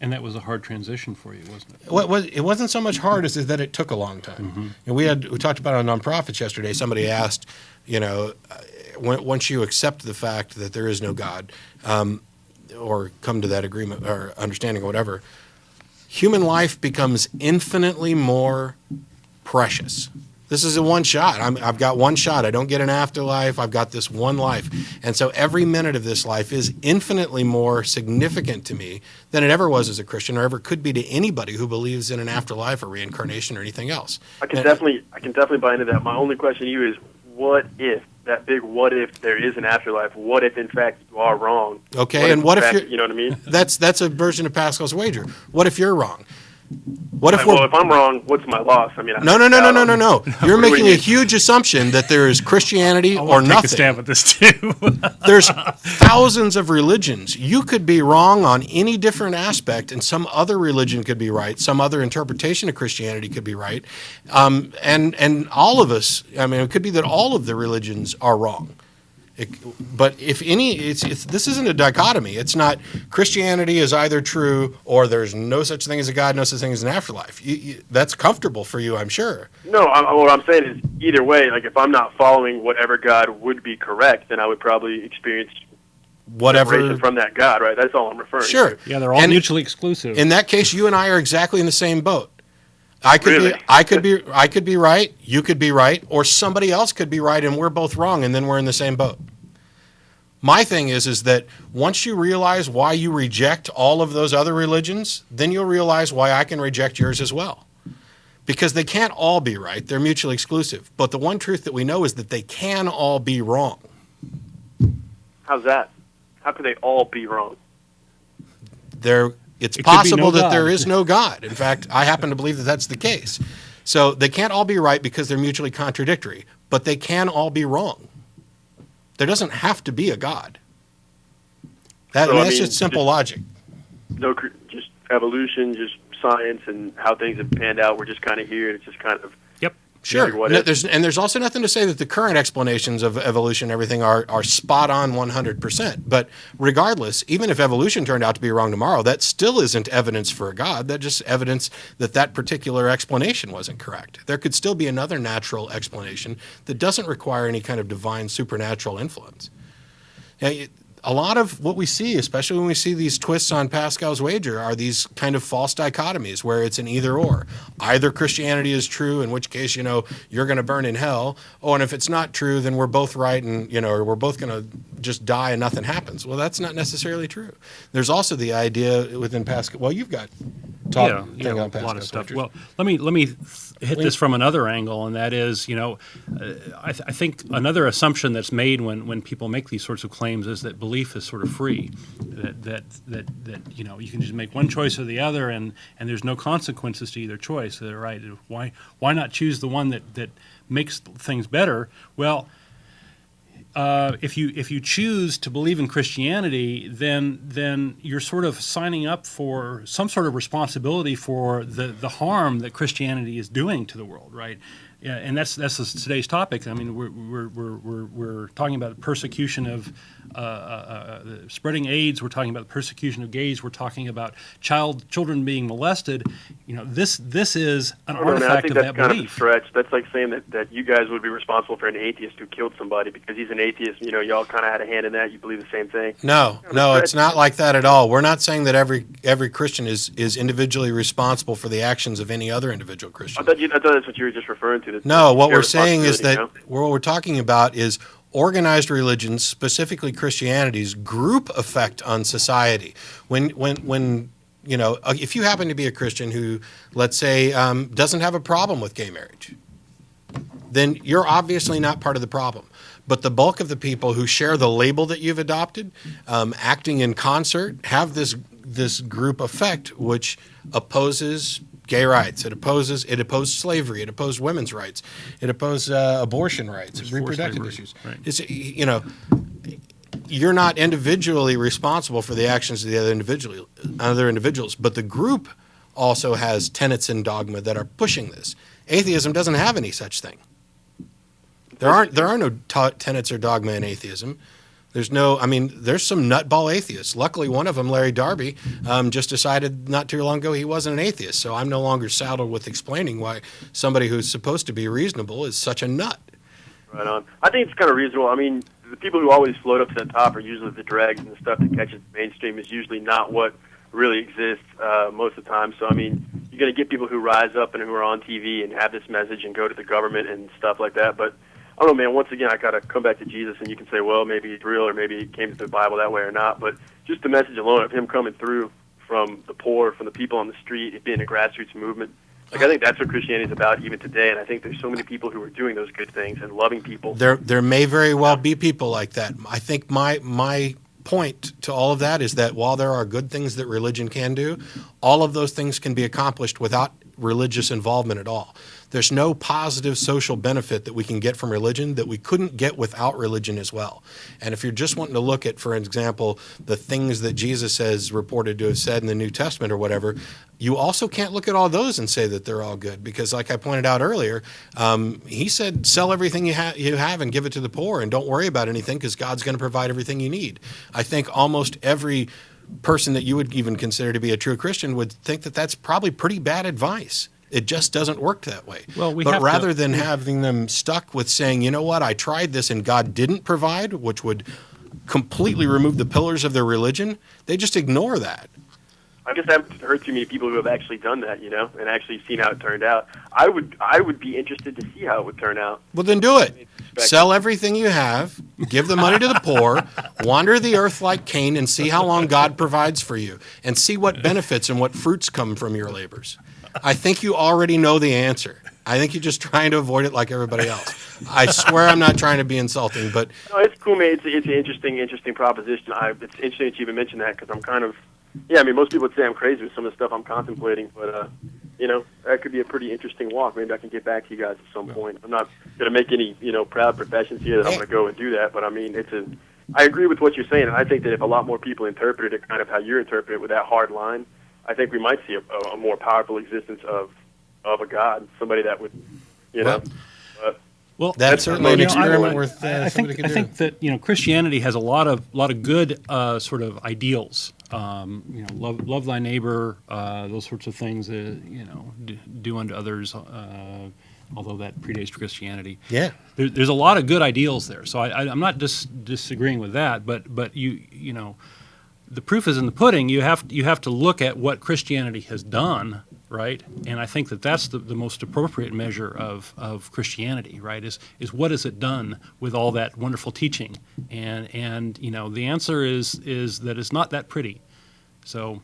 And that was a hard transition for you, wasn't it? Well, it wasn't so much hard as that it took a long time. And we talked about it on Nonprofits yesterday. Somebody asked, once you accept the fact that there is no God, or come to that agreement or understanding or whatever, human life becomes infinitely more precious. This is a one shot. I've got one shot. I don't get an afterlife. I've got this one life. And so every minute of this life is infinitely more significant to me than it ever was as a Christian, or ever could be to anybody who believes in an afterlife or reincarnation or anything else. I can definitely buy into that. My only question to you is, what if, that big what if there is an afterlife? What if, in fact, you are wrong? Okay, and what if you're... You know what I mean? That's a version of Pascal's wager. What if you're wrong? What if if I'm wrong, what's my loss? I mean, No. You're making a huge assumption that there is Christianity or Take nothing. a stab at this too. There's thousands of religions. You could be wrong on any different aspect, and some other religion could be right. Some other interpretation of Christianity could be right. And all of us, it could be that all of the religions are wrong. But if any, this isn't a dichotomy. It's not Christianity is either true or there's no such thing as a God, no such thing as an afterlife. That's comfortable for you, I'm sure. No, what I'm saying is either way, like if I'm not following whatever God would be correct, then I would probably experience Whatever from that God, right? That's all I'm referring Sure. to. Yeah, they're all mutually exclusive. In that case, you and I are exactly in the same boat. I could be right, you could be right, or somebody else could be right and we're both wrong, and then we're in the same boat. My thing is that once you realize why you reject all of those other religions, then you'll realize why I can reject yours as well. Because they can't all be right. They're mutually exclusive. But the one truth that we know is that they can all be wrong. How's that? How could they all be wrong? It's It could be possible no that God. there is no God. In fact, I happen to believe that that's the case. So they can't all be right because they're mutually contradictory, but they can all be wrong. There doesn't have to be a God. That's just simple logic. No, just evolution, just science, and how things have panned out. We're just kind of here, and it's just kind of... Yep. Sure. What if. There's also nothing to say that the current explanations of evolution and everything are spot on 100%. But regardless, even if evolution turned out to be wrong tomorrow, that still isn't evidence for a God. That's just evidence that particular explanation wasn't correct. There could still be another natural explanation that doesn't require any kind of divine supernatural influence. Now, a lot of what we see, especially when we see these twists on Pascal's wager, are these kind of false dichotomies where it's an either or. Either Christianity is true, in which case, you're going to burn in hell. Oh, and if it's not true, then we're both right and, or we're both going to just die and nothing happens. Well, that's not necessarily true. There's also the idea within Pascal. Well, you've got A lot of stuff. Well, let me hit this from another angle, and that is, I think another assumption that's made when people make these sorts of claims is that belief is sort of free, that you can just make one choice or the other, and there's no consequences to either choice. Right? Why not choose the one that makes things better? Well, if you choose to believe in Christianity, then you're sort of signing up for some sort of responsibility for the harm that Christianity is doing to the world, right? Yeah, and that's today's topic. I mean, we're talking about the persecution of spreading AIDS. We're talking about the persecution of gays. We're talking about children being molested. This is an artifact of that belief. Kind of a stretch. That's like saying that you guys would be responsible for an atheist who killed somebody because he's an atheist. Y'all kind of had a hand in that. You believe the same thing. No, it's not like that at all. We're not saying that every Christian is individually responsible for the actions of any other individual Christian. I thought that's what you were just referring to. No, what we're saying is that what we're talking about is organized religions, specifically Christianity's group effect on society. When if you happen to be a Christian who, let's say, doesn't have a problem with gay marriage, then you're obviously not part of the problem. But the bulk of the people who share the label that you've adopted, acting in concert, have this group effect which opposes gay rights. It opposed slavery. It opposed women's rights. It opposed abortion rights, reproductive issues. Right. It's you're not individually responsible for the actions of the other individuals, but the group also has tenets and dogma that are pushing this. Atheism doesn't have any such thing. There are no tenets or dogma in atheism. There's some nutball atheists. Luckily, one of them, Larry Darby, just decided not too long ago he wasn't an atheist. So I'm no longer saddled with explaining why somebody who's supposed to be reasonable is such a nut. Right on. I think it's kind of reasonable. I mean, the people who always float up to the top are usually the dregs, and the stuff that catches the mainstream is usually not what really exists most of the time. So, I mean, you're going to get people who rise up and who are on TV and have this message and go to the government and stuff like that. But I don't know, man, once again, I got to come back to Jesus, and you can say, well, maybe it's real or maybe he came to the Bible that way or not. But just the message alone of him coming through from the poor, from the people on the street, it being a grassroots movement, like, I think that's what Christianity is about even today, and I think there's so many people who are doing those good things and loving people. There may very well be people like that. I think my point to all of that is that while there are good things that religion can do, all of those things can be accomplished without religious involvement at all. There's no positive social benefit that we can get from religion that we couldn't get without religion as well. And if you're just wanting to look at, for example, the things that Jesus has reported to have said in the New Testament or whatever, you also can't look at all those and say that they're all good, because like I pointed out earlier, he said, sell everything you have and give it to the poor, and don't worry about anything because God's going to provide everything you need. I think almost every person that you would even consider to be a true Christian would think that that's probably pretty bad advice. It just doesn't work that way. Well, but rather than having them stuck with saying, you know what, I tried this and God didn't provide, which would completely remove the pillars of their religion, they just ignore that. I guess I haven't heard too many people who have actually done that, you know, and actually seen how it turned out. I would be interested to see how it would turn out. Well, then do it. Sell everything you have, give the money to the poor, wander the earth like Cain, and see how long God provides for you, and see what benefits and what fruits come from your labors. I think you already know the answer. I think you're just trying to avoid it like everybody else. I swear I'm not trying to be insulting, but... No, it's cool, man. It's an interesting proposition. It's interesting that you even mentioned that, because I'm kind of... Yeah, I mean, most people would say I'm crazy with some of the stuff I'm contemplating, but, you know, that could be a pretty interesting walk. Maybe I can get back to you guys at some point. I'm not going to make any, you know, proud professions here that I'm going to go and do that, but, I mean, I agree with what you're saying, and I think that if a lot more people interpreted it kind of how you're interpreting it with that hard line, I think we might see a more powerful existence of a God, somebody that would, you know... Well, that's certainly an experiment worth I think that, you know, Christianity has a lot of good sort of ideals. You know, love thy neighbor, those sorts of things. You know, do unto others. Although that predates Christianity. Yeah, there's a lot of good ideals there. So I'm not disagreeing with that. But you know, the proof is in the pudding. You have to look at what Christianity has done. Right, and I think that that's the most appropriate measure of Christianity. Right, is what has it done with all that wonderful teaching, and you know the answer is that it's not that pretty. So,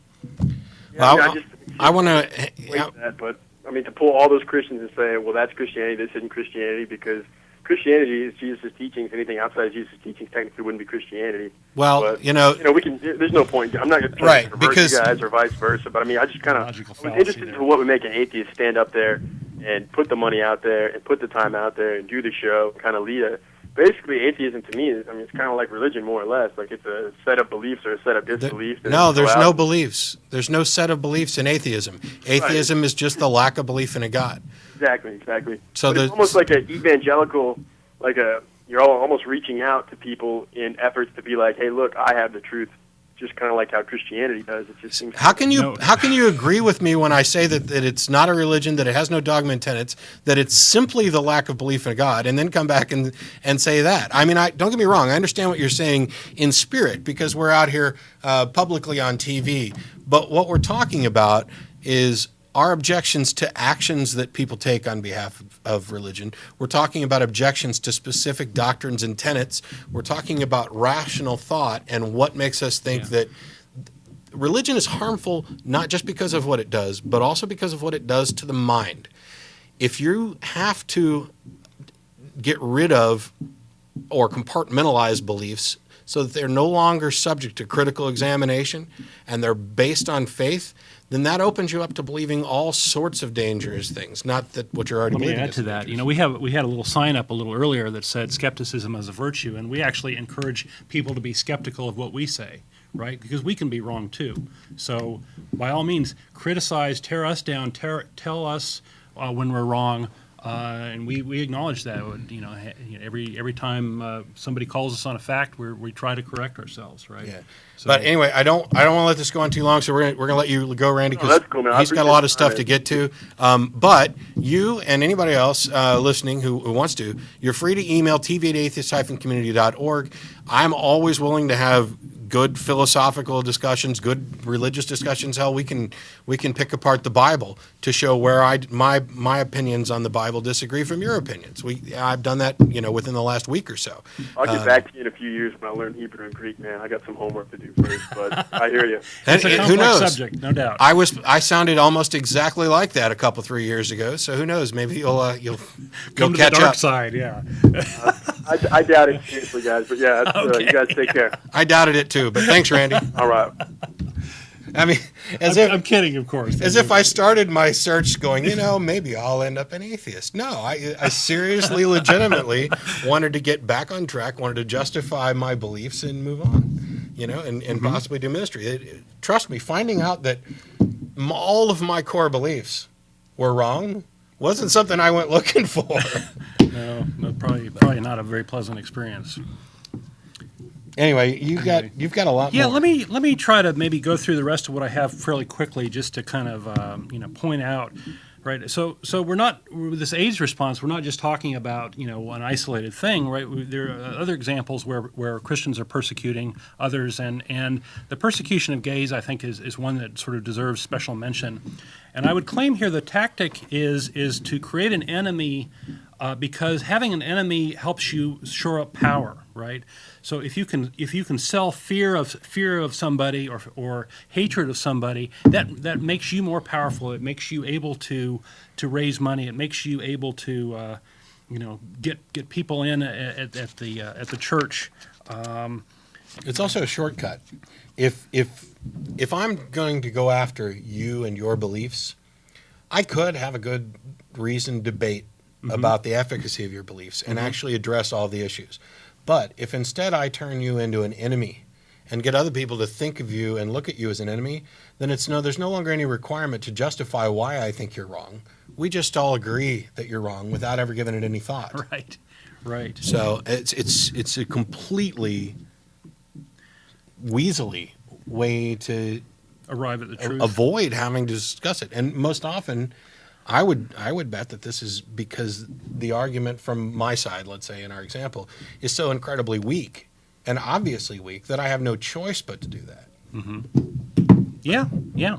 yeah, well, I want to. That, but I mean, to pull all those Christians and say, well, that's Christianity, this isn't Christianity, because Christianity is Jesus' teachings. Anything outside of Jesus' teachings technically wouldn't be Christianity. Well, but, you know, we can. There's no point. I'm not going to try to convert you guys or vice versa. But I mean, I just kind of was interested in what would make an atheist stand up there and put the money out there and put the time out there and do the show, kind of lead a. Basically, atheism to me is, I mean, it's kind of like religion, more or less. Like it's a set of beliefs or a set of disbeliefs. No, there's no beliefs. There's no set of beliefs in atheism. Atheism is just the lack of belief in a God. Exactly. So it's almost like an evangelical, you're all almost reaching out to people in efforts to be like, hey, look, I have the truth. Just kind of like how Christianity does. It just seems. How can you agree with me when I say that it's not a religion, that it has no dogma and tenets, that it's simply the lack of belief in a God, and then come back and say that? I mean, don't get me wrong. I understand what you're saying in spirit, because we're out here publicly on TV. But what we're talking about is our objections to actions that people take on behalf of religion. We're talking about objections to specific doctrines and tenets. We're talking about rational thought and what makes us think that religion is harmful, not just because of what it does, but also because of what it does to the mind. If you have to get rid of or compartmentalize beliefs so that they're no longer subject to critical examination and they're based on faith, then that opens you up to believing all sorts of dangerous things, not that what you're already believing. Let me add to that. You know, we had a little sign up a little earlier that said skepticism as a virtue, and we actually encourage people to be skeptical of what we say, right? Because we can be wrong too. So by all means, criticize, tear us down, tell us when we're wrong. And we acknowledge that. Every time somebody calls us on a fact, we try to correct ourselves, right? Yeah. So, But anyway, I don't want to let this go on too long, so we're gonna let you go, Randy, because that's cool, man. I he's got a appreciate lot the of stuff time. to get to. But you and anybody else listening who wants to, you're free to email tv@atheist-community.org. I'm always willing to have good philosophical discussions, good religious discussions. Hell, we can pick apart the Bible to show where my opinions on the Bible disagree from your opinions. I've done that, within the last week or so. I'll get back to you in a few years when I learn Hebrew and Greek, man. I got some homework to do first, but I hear you. And, it's a complex who knows? subject, no doubt. I sounded almost exactly like that a couple 3 years ago. So who knows? Maybe you'll Come to catch the dark up. side, yeah. I doubt it, seriously, guys. But yeah, Okay. you guys take care. I doubted it too, but thanks, Randy. All right. I mean, I'm kidding, of course. as if I started my search going, maybe I'll end up an atheist. No, I seriously, legitimately wanted to get back on track, wanted to justify my beliefs and move on, and possibly do ministry. Trust me, finding out that all of my core beliefs were wrong wasn't something I went looking for. No, probably not a very pleasant experience. Anyway, you've got a lot Yeah, more. let me try to maybe go through the rest of what I have fairly quickly, just to kind of point out, right? So we're not with this AIDS response. We're not just talking about an isolated thing, right? There are other examples where Christians are persecuting others, and the persecution of gays, I think, is one that sort of deserves special mention. And I would claim here the tactic is to create an enemy. Because having an enemy helps you shore up power, right? So if you can sell fear of somebody or hatred of somebody, that makes you more powerful. It makes you able to raise money. It makes you able to get people in at the church. It's also a shortcut. If I'm going to go after you and your beliefs, I could have a good reasoned debate about the efficacy of your beliefs and actually address all the issues. But if instead I turn you into an enemy and get other people to think of you and look at you as an enemy, then there's no longer any requirement to justify why I think you're wrong. We just all agree that you're wrong without ever giving it any thought. Right. So it's a completely weaselly way to Arrive at the truth. avoid having to discuss it. And most often, I would bet that this is because the argument from my side, let's say in our example, is so incredibly weak and obviously weak that I have no choice but to do that. Mm-hmm. Yeah,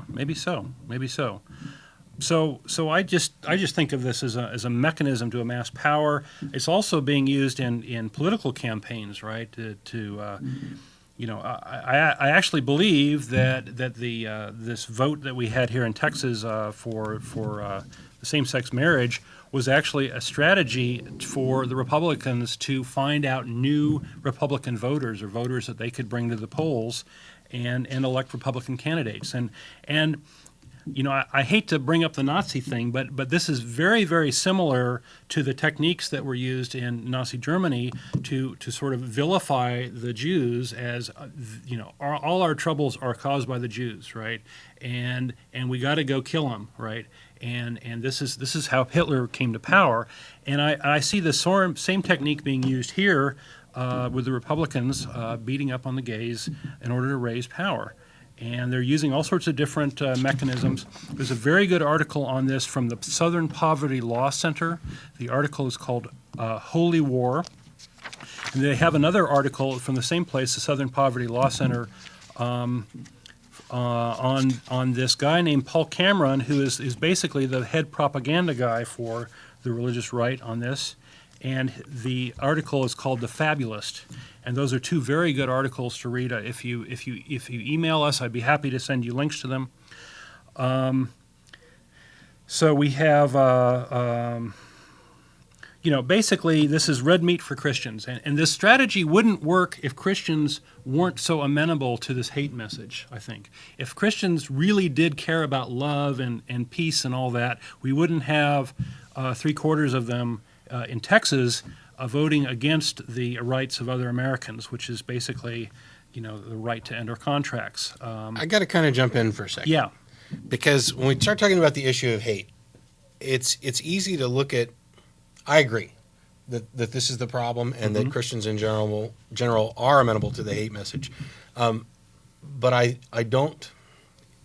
maybe so. So I just think of this as a mechanism to amass power. It's also being used in political campaigns, right? I actually believe that the this vote that we had here in Texas for the same-sex marriage was actually a strategy for the Republicans to find out new Republican voters or voters that they could bring to the polls and elect Republican candidates. And I hate to bring up the Nazi thing, but this is very, very similar to the techniques that were used in Nazi Germany to sort of vilify the Jews as, all our troubles are caused by the Jews, right? And we got to go kill them, right? And this is how Hitler came to power. And I see the same technique being used here with the Republicans beating up on the gays in order to raise power. And they're using all sorts of different mechanisms. There's a very good article on this from the Southern Poverty Law Center. The article is called Holy War. And they have another article from the same place, the Southern Poverty Law Center, on this guy named Paul Cameron, who is basically the head propaganda guy for the religious right on this. And the article is called The Fabulist. And those are two very good articles to read. If you email us, I'd be happy to send you links to them. So we have, basically this is red meat for Christians. And this strategy wouldn't work if Christians weren't so amenable to this hate message, I think. If Christians really did care about love and peace and all that, we wouldn't have 3/4 of them in Texas voting against the rights of other Americans, which is basically, the right to enter contracts. I got to kind of jump in for a second. Yeah. Because when we start talking about the issue of hate, it's easy to look at. I agree that this is the problem, and that Christians in general are amenable to the hate message. But I don't.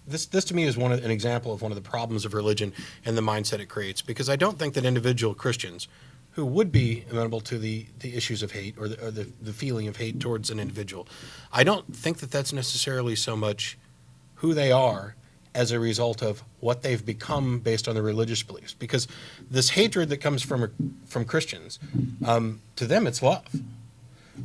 This to me is an example of one of the problems of religion and the mindset it creates. Because I don't think that individual Christians who would be amenable to the issues of hate or the feeling of hate towards an individual, I don't think that that's necessarily so much who they are as a result of what they've become based on their religious beliefs. Because this hatred that comes from Christians, to them it's love.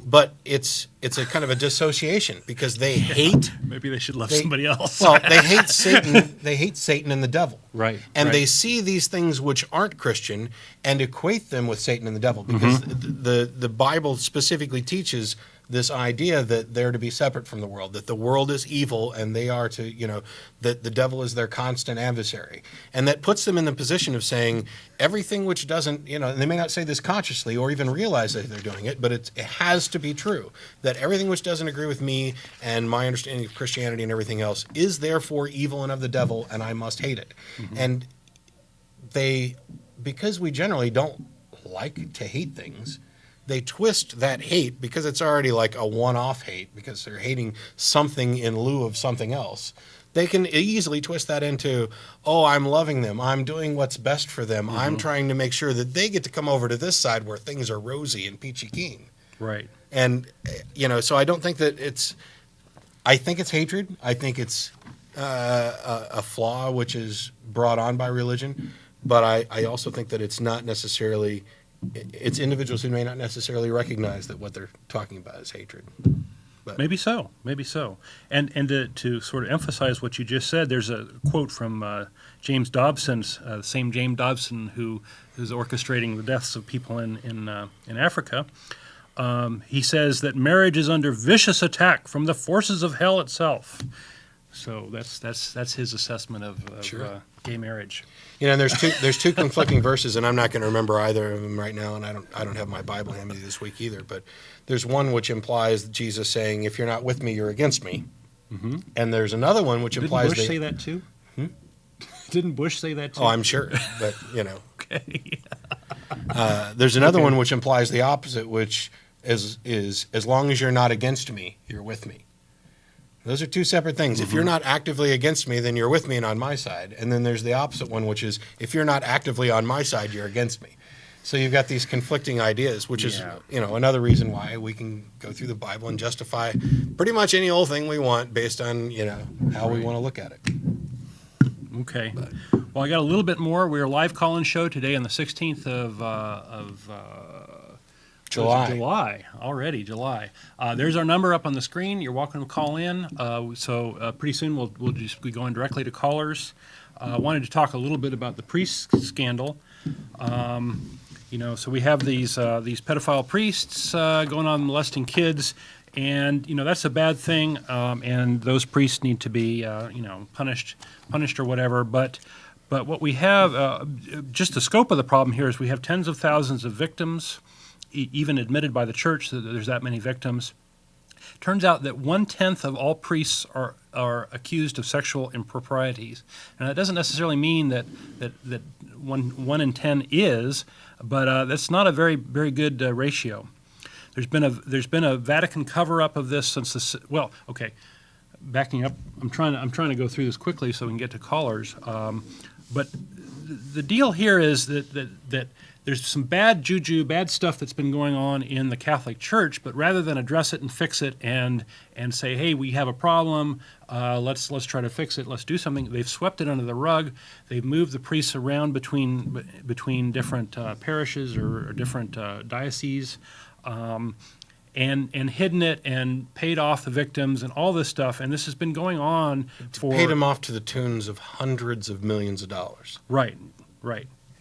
But it's a kind of a dissociation because they hate. Maybe they should love somebody else. Well, they hate Satan. They hate Satan and the devil. Right. And right. they see these things which aren't Christian and equate them with Satan and the devil because the Bible specifically teaches this idea that they're to be separate from the world, that the world is evil and they are to, that the devil is their constant adversary. And that puts them in the position of saying everything which doesn't, and they may not say this consciously or even realize that they're doing it, but it has to be true, that everything which doesn't agree with me and my understanding of Christianity and everything else is therefore evil and of the devil, and I must hate it. And because we generally don't like to hate things, they twist that hate because it's already like a one-off hate because they're hating something in lieu of something else. They can easily twist that into, oh, I'm loving them. I'm doing what's best for them. I'm trying to make sure that they get to come over to this side where things are rosy and peachy keen. Right. And, so I don't think that I think it's hatred. I think it's a flaw which is brought on by religion. But I also think that it's not necessarily... It's individuals who may not necessarily recognize that what they're talking about is hatred. But Maybe so. And to sort of emphasize what you just said, there's a quote from James Dobson, the same James Dobson who's orchestrating the deaths of people in Africa. He says that marriage is under vicious attack from the forces of hell itself. So that's his assessment of gay marriage. and there's two conflicting verses, and I'm not going to remember either of them right now, and I don't have my Bible handy this week either. But there's one which implies Jesus saying, "If you're not with me, you're against me," and there's another one which implies. Didn't Bush say that too? Didn't Bush say that too? Oh, I'm sure, but Okay. there's another one which implies the opposite, which is as long as you're not against me, you're with me. Those are two separate things. If you're not actively against me, then you're with me and on my side. And then there's the opposite one, which is if you're not actively on my side, you're against me. So you've got these conflicting ideas, which is another reason why we can go through the Bible and justify pretty much any old thing we want based on how we want to look at it. Okay. Well, I got a little bit more. We're a live call-in show today on the 16th of July. Already, July. There's our number up on the screen. You're welcome to call in. So pretty soon we'll just be going directly to callers. I wanted to talk a little bit about the priest scandal. So we have these pedophile priests going on molesting kids, and that's a bad thing. And those priests need to be punished or whatever. But what we have, just the scope of the problem here is we have tens of thousands of victims. Even admitted by the church that there's that many victims. Turns out that 1/10 of all priests are accused of sexual improprieties. And that doesn't necessarily mean that one in 10 is, but that's not a very, very good ratio. There's been a Vatican cover-up of this since the backing up. I'm trying to go through this quickly so we can get to callers. But the deal here is that there's some bad juju, bad stuff that's been going on in the Catholic Church, but rather than address it and fix it and say, hey, we have a problem, let's try to fix it, let's do something, they've swept it under the rug. They've moved the priests around between different parishes or different dioceses, and hidden it and paid off the victims and all this stuff. And this has been going on for... Paid them off to the tunes of hundreds of millions of dollars. Right.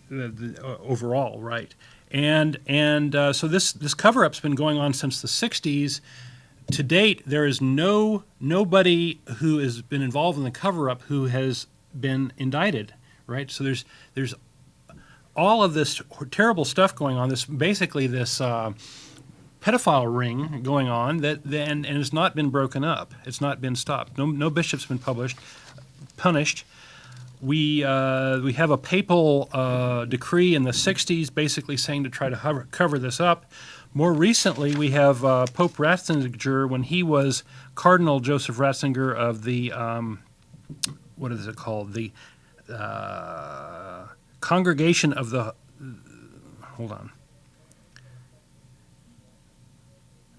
Overall, right. And so this cover-up's been going on since the 60s. To date, there is nobody who has been involved in the cover-up who has been indicted, right? So there's all of this terrible stuff going on. This pedophile ring going on and it's not been broken up. It's not been stopped. No bishop's been punished. We have a papal decree in the 60s basically saying to try to cover this up. More recently, we have Pope Ratzinger, when he was Cardinal Joseph Ratzinger of the, what is it called? The Congregation of the, hold on.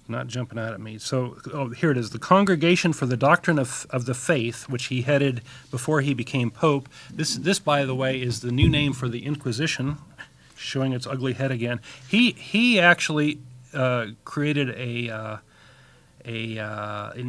Not jumping out at me. So, here it is. The Congregation for the Doctrine of the Faith, which he headed before he became Pope. This, by the way, is the new name for the Inquisition, showing its ugly head again. He actually created an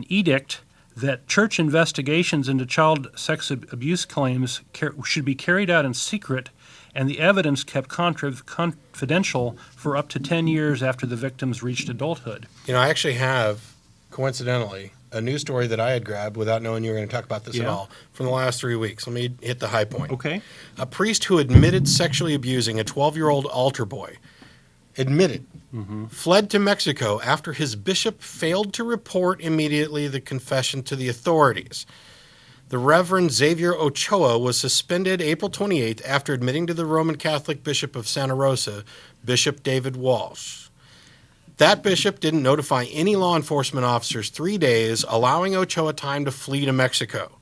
edict that church investigations into child sex abuse claims should be carried out in secret, and the evidence kept confidential for up to 10 years after the victims reached adulthood. You know, I actually have, coincidentally, a news story that I had grabbed without knowing you were going to talk about this at all from the last 3 weeks. Let me hit the high point. Okay. A priest who admitted sexually abusing a 12-year-old altar boy, fled to Mexico after his bishop failed to report immediately the confession to the authorities. The Reverend Xavier Ochoa was suspended April 28th after admitting to the Roman Catholic Bishop of Santa Rosa, Bishop David Walsh. That bishop didn't notify any law enforcement officers 3 days, allowing Ochoa time to flee to Mexico.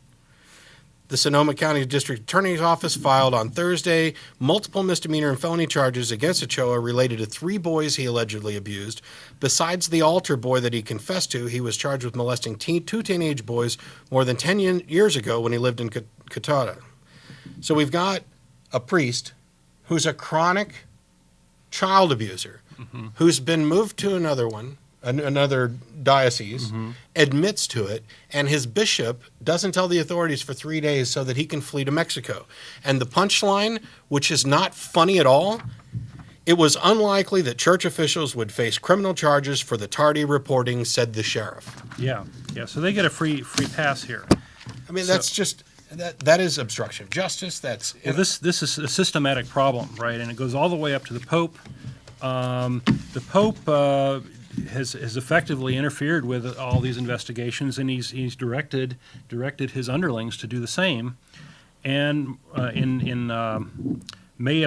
The Sonoma County District Attorney's Office filed on Thursday multiple misdemeanor and felony charges against Ochoa related to 3 boys he allegedly abused. Besides the altar boy that he confessed to, he was charged with molesting 2 teenage boys more than 10 years ago when he lived in Catawba. So we've got a priest who's a chronic child abuser, who's been moved to another diocese, admits to it, and his bishop doesn't tell the authorities for 3 days so that he can flee to Mexico. And the punchline, which is not funny at all, it was unlikely that church officials would face criminal charges for the tardy reporting, said the sheriff. Yeah. So they get a free pass here. I mean, that's just... That is obstruction of justice. Well, this is a systematic problem, right? And it goes all the way up to the Pope. The Pope has effectively interfered with all these investigations, and he's directed his underlings to do the same. And in May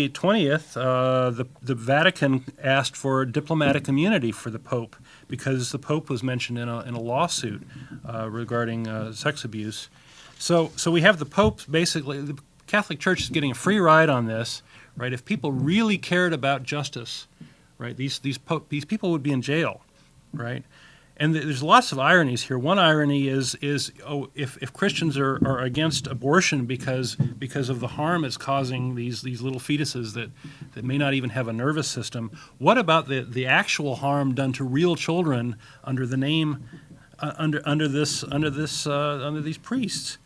20th, the Vatican asked for diplomatic immunity for the Pope because the Pope was mentioned in a lawsuit regarding sex abuse. So we have the Pope, basically, the Catholic Church is getting a free ride on this, right? If people really cared about justice, right, these people would be in jail, right? And there's lots of ironies here. One irony is if Christians are against abortion because of the harm it's causing these little fetuses that may not even have a nervous system, what about the actual harm done to real children under the name under these priests?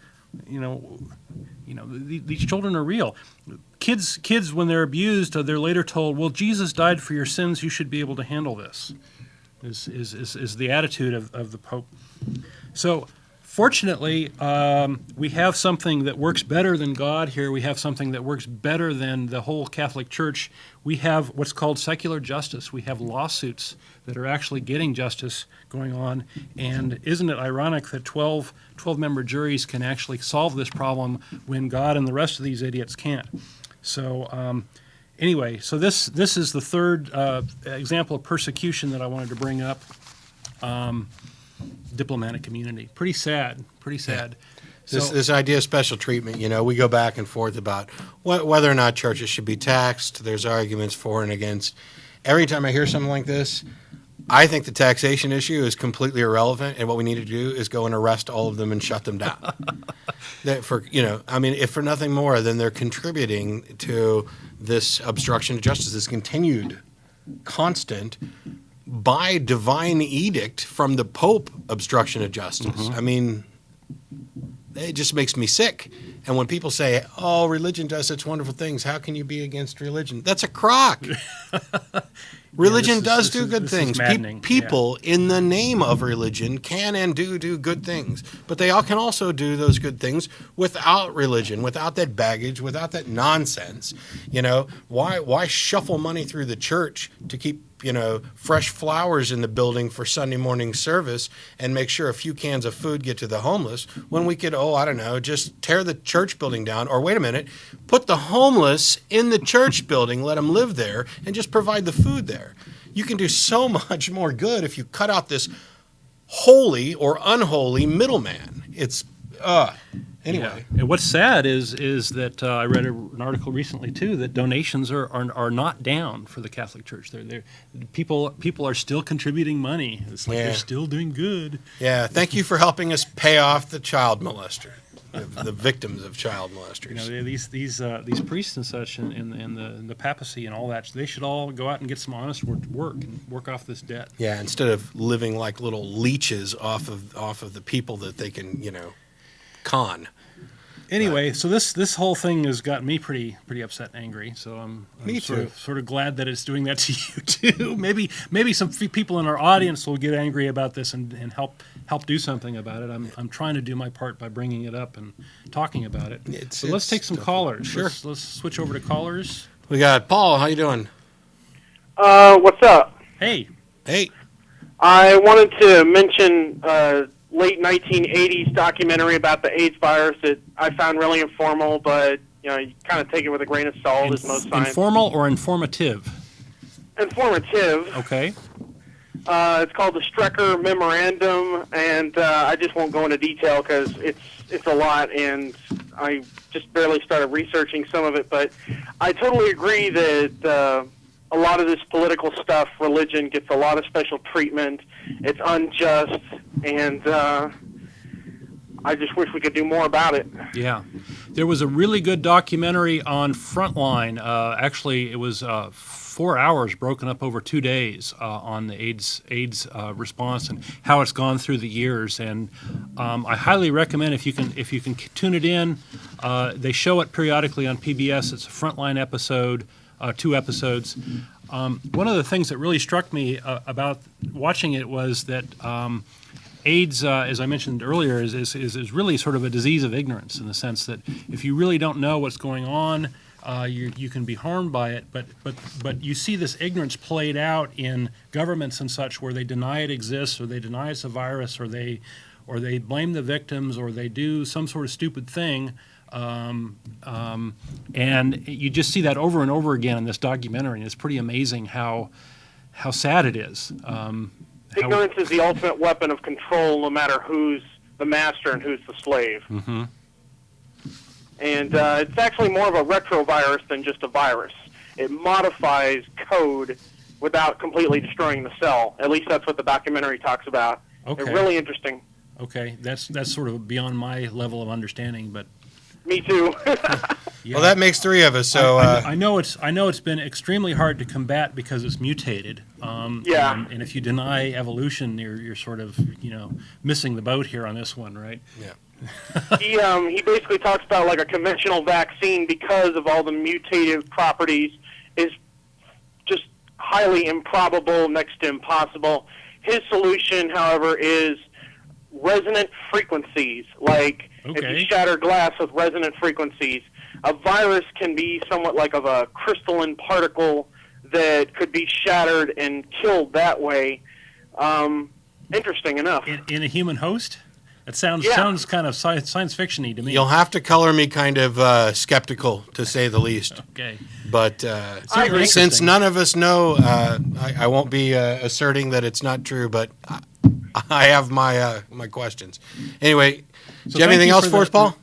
These children are real. Kids, when they're abused, they're later told, "Well, Jesus died for your sins. You should be able to handle this." Is the attitude of the Pope. So, fortunately, we have something that works better than God here. We have something that works better than the whole Catholic Church. We have what's called secular justice. We have lawsuits that are actually getting justice going on. And isn't it ironic that 12-member juries can actually solve this problem when God and the rest of these idiots can't? So anyway, so this is the third example of persecution that I wanted to bring up. Diplomatic immunity. Pretty sad. Yeah. This idea of special treatment, we go back and forth about whether or not churches should be taxed. There's arguments for and against. Every time I hear something like this, I think the taxation issue is completely irrelevant, and what we need to do is go and arrest all of them and shut them down. If for nothing more, then they're contributing to this obstruction of justice, this continued, constant, by divine edict from the Pope obstruction of justice. I mean, it just makes me sick. And when people say, "Oh, religion does such wonderful things, how can you be against religion?" That's a crock. Religion does do good things. People, in the name of religion, can and do good things. But they all can also do those good things without religion, without that baggage, without that nonsense. Why shuffle money through the church to keep fresh flowers in the building for Sunday morning service and make sure a few cans of food get to the homeless, when we could, just tear the church building down, or wait a minute, put the homeless in the church building, let them live there, and just provide the food there. You can do so much more good if you cut out this holy or unholy middleman. It's, anyway. Yeah. And what's sad is that I read an article recently too that donations are not down for the Catholic Church. People are still contributing money. It's like they're still doing good. Yeah. Thank you for helping us pay off the child molester, the victims of child molesters. These priests and such, and the papacy and all that, they should all go out and get some honest work and work off this debt. Yeah. Instead of living like little leeches off of the people that they can, con. Anyway, so this whole thing has got me pretty upset and angry. So I'm sort of glad that it's doing that to you too. Maybe some people in our audience will get angry about this and help do something about it. I'm trying to do my part by bringing it up and talking about it. So let's take some callers. Sure. Let's switch over to callers. We got Paul. How you doing? What's up? Hey. I wanted to mention late 1980s documentary about the AIDS virus that I found really informal, but you kind of take it with a grain of salt, as most science. Informal or informative? Informative. Okay. It's called the Strecker Memorandum, and I just won't go into detail because it's a lot, and I just barely started researching some of it. But I totally agree that a lot of this political stuff, religion, gets a lot of special treatment. It's unjust, and I just wish we could do more about it. Yeah. There was a really good documentary on Frontline. Actually, it was 4 hours broken up over 2 days on the AIDS response and how it's gone through the years. And I highly recommend if you can tune it in. They show it periodically on PBS. It's a Frontline episode. 2 episodes. One of the things that really struck me about watching it was that AIDS, as I mentioned earlier, is really sort of a disease of ignorance, in the sense that if you really don't know what's going on, you can be harmed by it. But you see this ignorance played out in governments and such, where they deny it exists, or they deny it's a virus, or they blame the victims, or they do some sort of stupid thing. And you just see that over and over again in this documentary, and it's pretty amazing how sad it is. Ignorance is the ultimate weapon of control, no matter who's the master and who's the slave. Mm-hmm. And it's actually more of a retrovirus than just a virus. It modifies code without completely destroying the cell. At least that's what the documentary talks about. Okay. It's really interesting. Okay, that's sort of beyond my level of understanding, but. Me too. Yeah. Well, that makes 3 of us. So I know it's been extremely hard to combat because it's mutated. Yeah. And if you deny evolution, you're sort of missing the boat here on this one, right? Yeah. He basically talks about like a conventional vaccine, because of all the mutative properties, is just highly improbable, next to impossible. His solution, however, is resonant frequencies. Like, if you shatter glass with resonant frequencies, a virus can be somewhat like of a crystalline particle that could be shattered and killed that way. Interesting enough. In a human host? That sounds kind of science fiction-y to me. You'll have to color me kind of skeptical, to say the least. Okay. But since none of us know, I won't be asserting that it's not true, but I have my questions. Anyway, do you have anything else for us, Paul?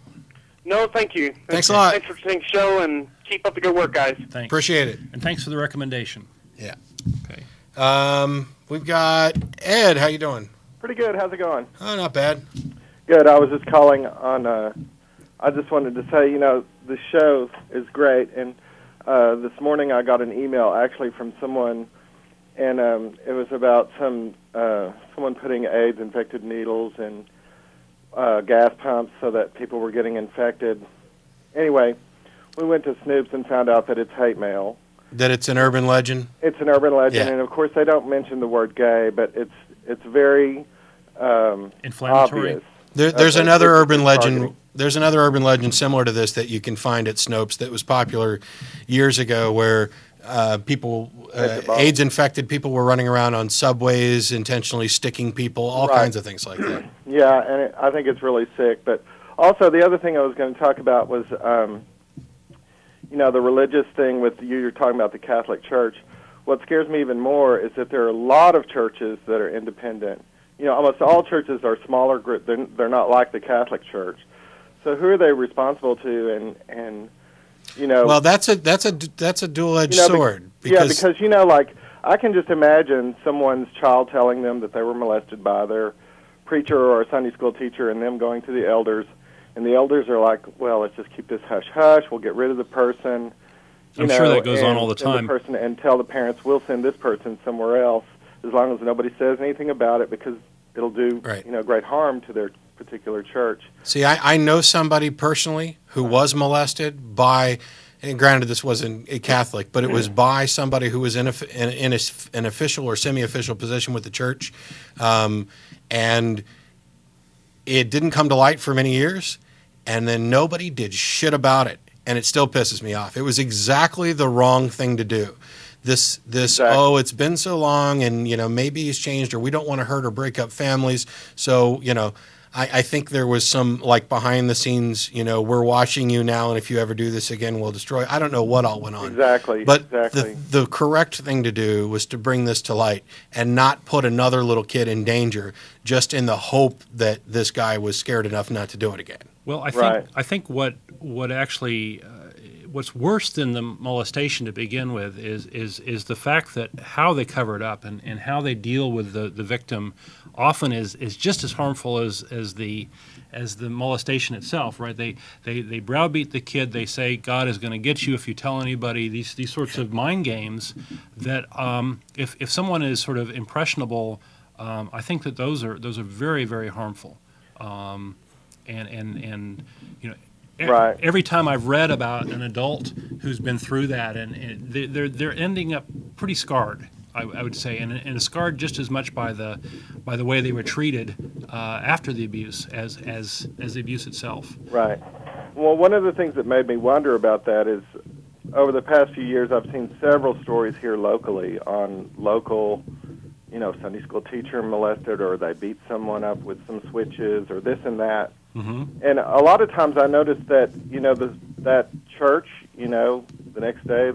No, thank you. Thanks a lot. Interesting show, and keep up the good work, guys. Thanks. Appreciate it. And thanks for the recommendation. Yeah. Okay. We've got Ed. How you doing? Pretty good. How's it going? Oh, not bad. Good. I was just calling on. I just wanted to say, the show is great, and this morning I got an email actually from someone, and it was about someone putting AIDS-infected needles in gas pumps so that people were getting infected. Anyway, we went to Snoops and found out that it's hate mail. That it's an urban legend? It's an urban legend, Yeah. and of course they don't mention the word gay, but it's very inflammatory. obvious. There's another urban legend. There's another urban legend similar to this that you can find at Snopes that was popular years ago, where people, Exit bombs. AIDS-infected people were running around on subways, intentionally sticking people, all Right. kinds of things like that. Yeah, and I think it's really sick. But also, the other thing I was going to talk about was, the religious thing with you're talking about the Catholic Church. What scares me even more is that there are a lot of churches that are independent. Almost all churches are smaller group. They're not like the Catholic Church. So who are they responsible to? And Well, that's a dual-edged sword. because I can just imagine someone's child telling them that they were molested by their preacher or a Sunday school teacher, and them going to the elders, and the elders are like, "Well, let's just keep this hush hush. We'll get rid of the person." I'm sure that goes on all the time. And tell the parents, "We'll send this person somewhere else as long as nobody says anything about it, because it'll do great harm to their particular church." See, I know somebody personally who was molested by, and granted this wasn't a Catholic, but it was by somebody who was in an official or semi-official position with the church, and it didn't come to light for many years, and then nobody did shit about it, and it still pisses me off. It was exactly the wrong thing to do. This Exactly. it's been so long, and maybe he's changed, or we don't want to hurt or break up families, so I think there was some behind the scenes, we're watching you now, and if you ever do this again, we'll destroy. I don't know what all went on. Exactly. But exactly. the correct thing to do was to bring this to light and not put another little kid in danger, just in the hope that this guy was scared enough not to do it again. Well, Right. I think what actually what's worse than the molestation to begin with is the fact that how they cover it up and how they deal with the victim often is just as harmful as the molestation itself, right? They browbeat the kid. They say God is going to get you if you tell anybody. These sorts of mind games that if someone is sort of impressionable, I think that those are very, very harmful. And Right. every time I've read about an adult who's been through that, and they're ending up pretty scarred, I would say, and scarred just as much by the way they were treated after the abuse as the abuse itself. Right. Well, one of the things that made me wonder about that is, over the past few years, I've seen several stories here locally on local, Sunday school teacher molested, or they beat someone up with some switches, or this and that. Mm-hmm. And a lot of times I noticed that, that church, the next day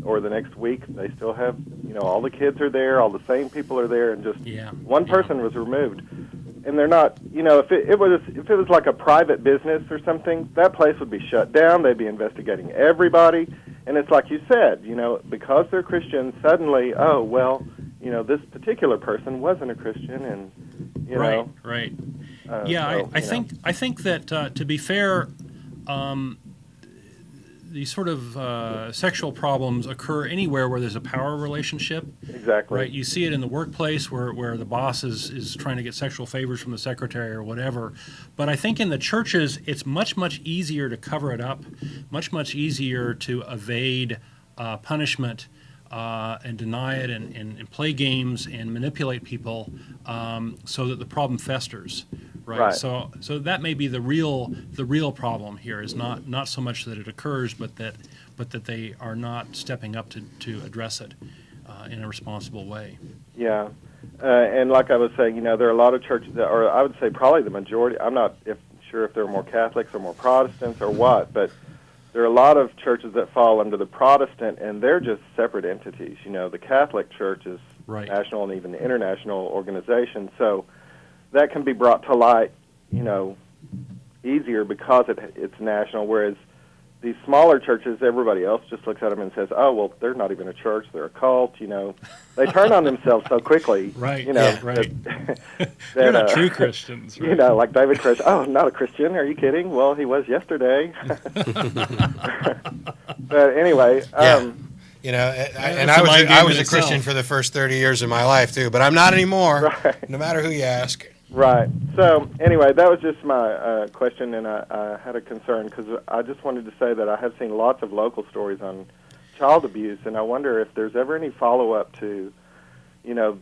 or the next week, they still have, all the kids are there, all the same people are there, and just one person was removed. And they're not, if it was like a private business or something, that place would be shut down. They'd be investigating everybody. And it's like you said, because they're Christians, suddenly, oh, well, this particular person wasn't a Christian, and, Right. I think that to be fair, these sort of sexual problems occur anywhere where there's a power relationship. Exactly. Right. You see it in the workplace where the boss is trying to get sexual favors from the secretary or whatever. But I think in the churches, it's much, much easier to cover it up, much easier to evade punishment and deny it and play games and manipulate people so that the problem festers. Right. So that may be the real problem here, is not so much that it occurs, but that they are not stepping up to address it in a responsible way. Yeah, and like I was saying, there are a lot of churches that, or I would say probably the majority. I'm not sure if there are more Catholics or more Protestants or what, but there are a lot of churches that fall under the Protestant, and they're just separate entities. The Catholic Church is national and even international organization, so that can be brought to light, easier because it's national, whereas these smaller churches, everybody else just looks at them and says, oh, well, they're not even a church, they're a cult, They turn on themselves so quickly. Right, Right. They're not true Christians. Right? Like David Christ, oh, not a Christian, are you kidding? Well, he was yesterday. But anyway, and I was a Christian for the first 30 years of my life, too, but I'm not anymore, no matter who you ask. Right. So, anyway, that was just my question, and I had a concern, because I just wanted to say that I have seen lots of local stories on child abuse, and I wonder if there's ever any follow-up to,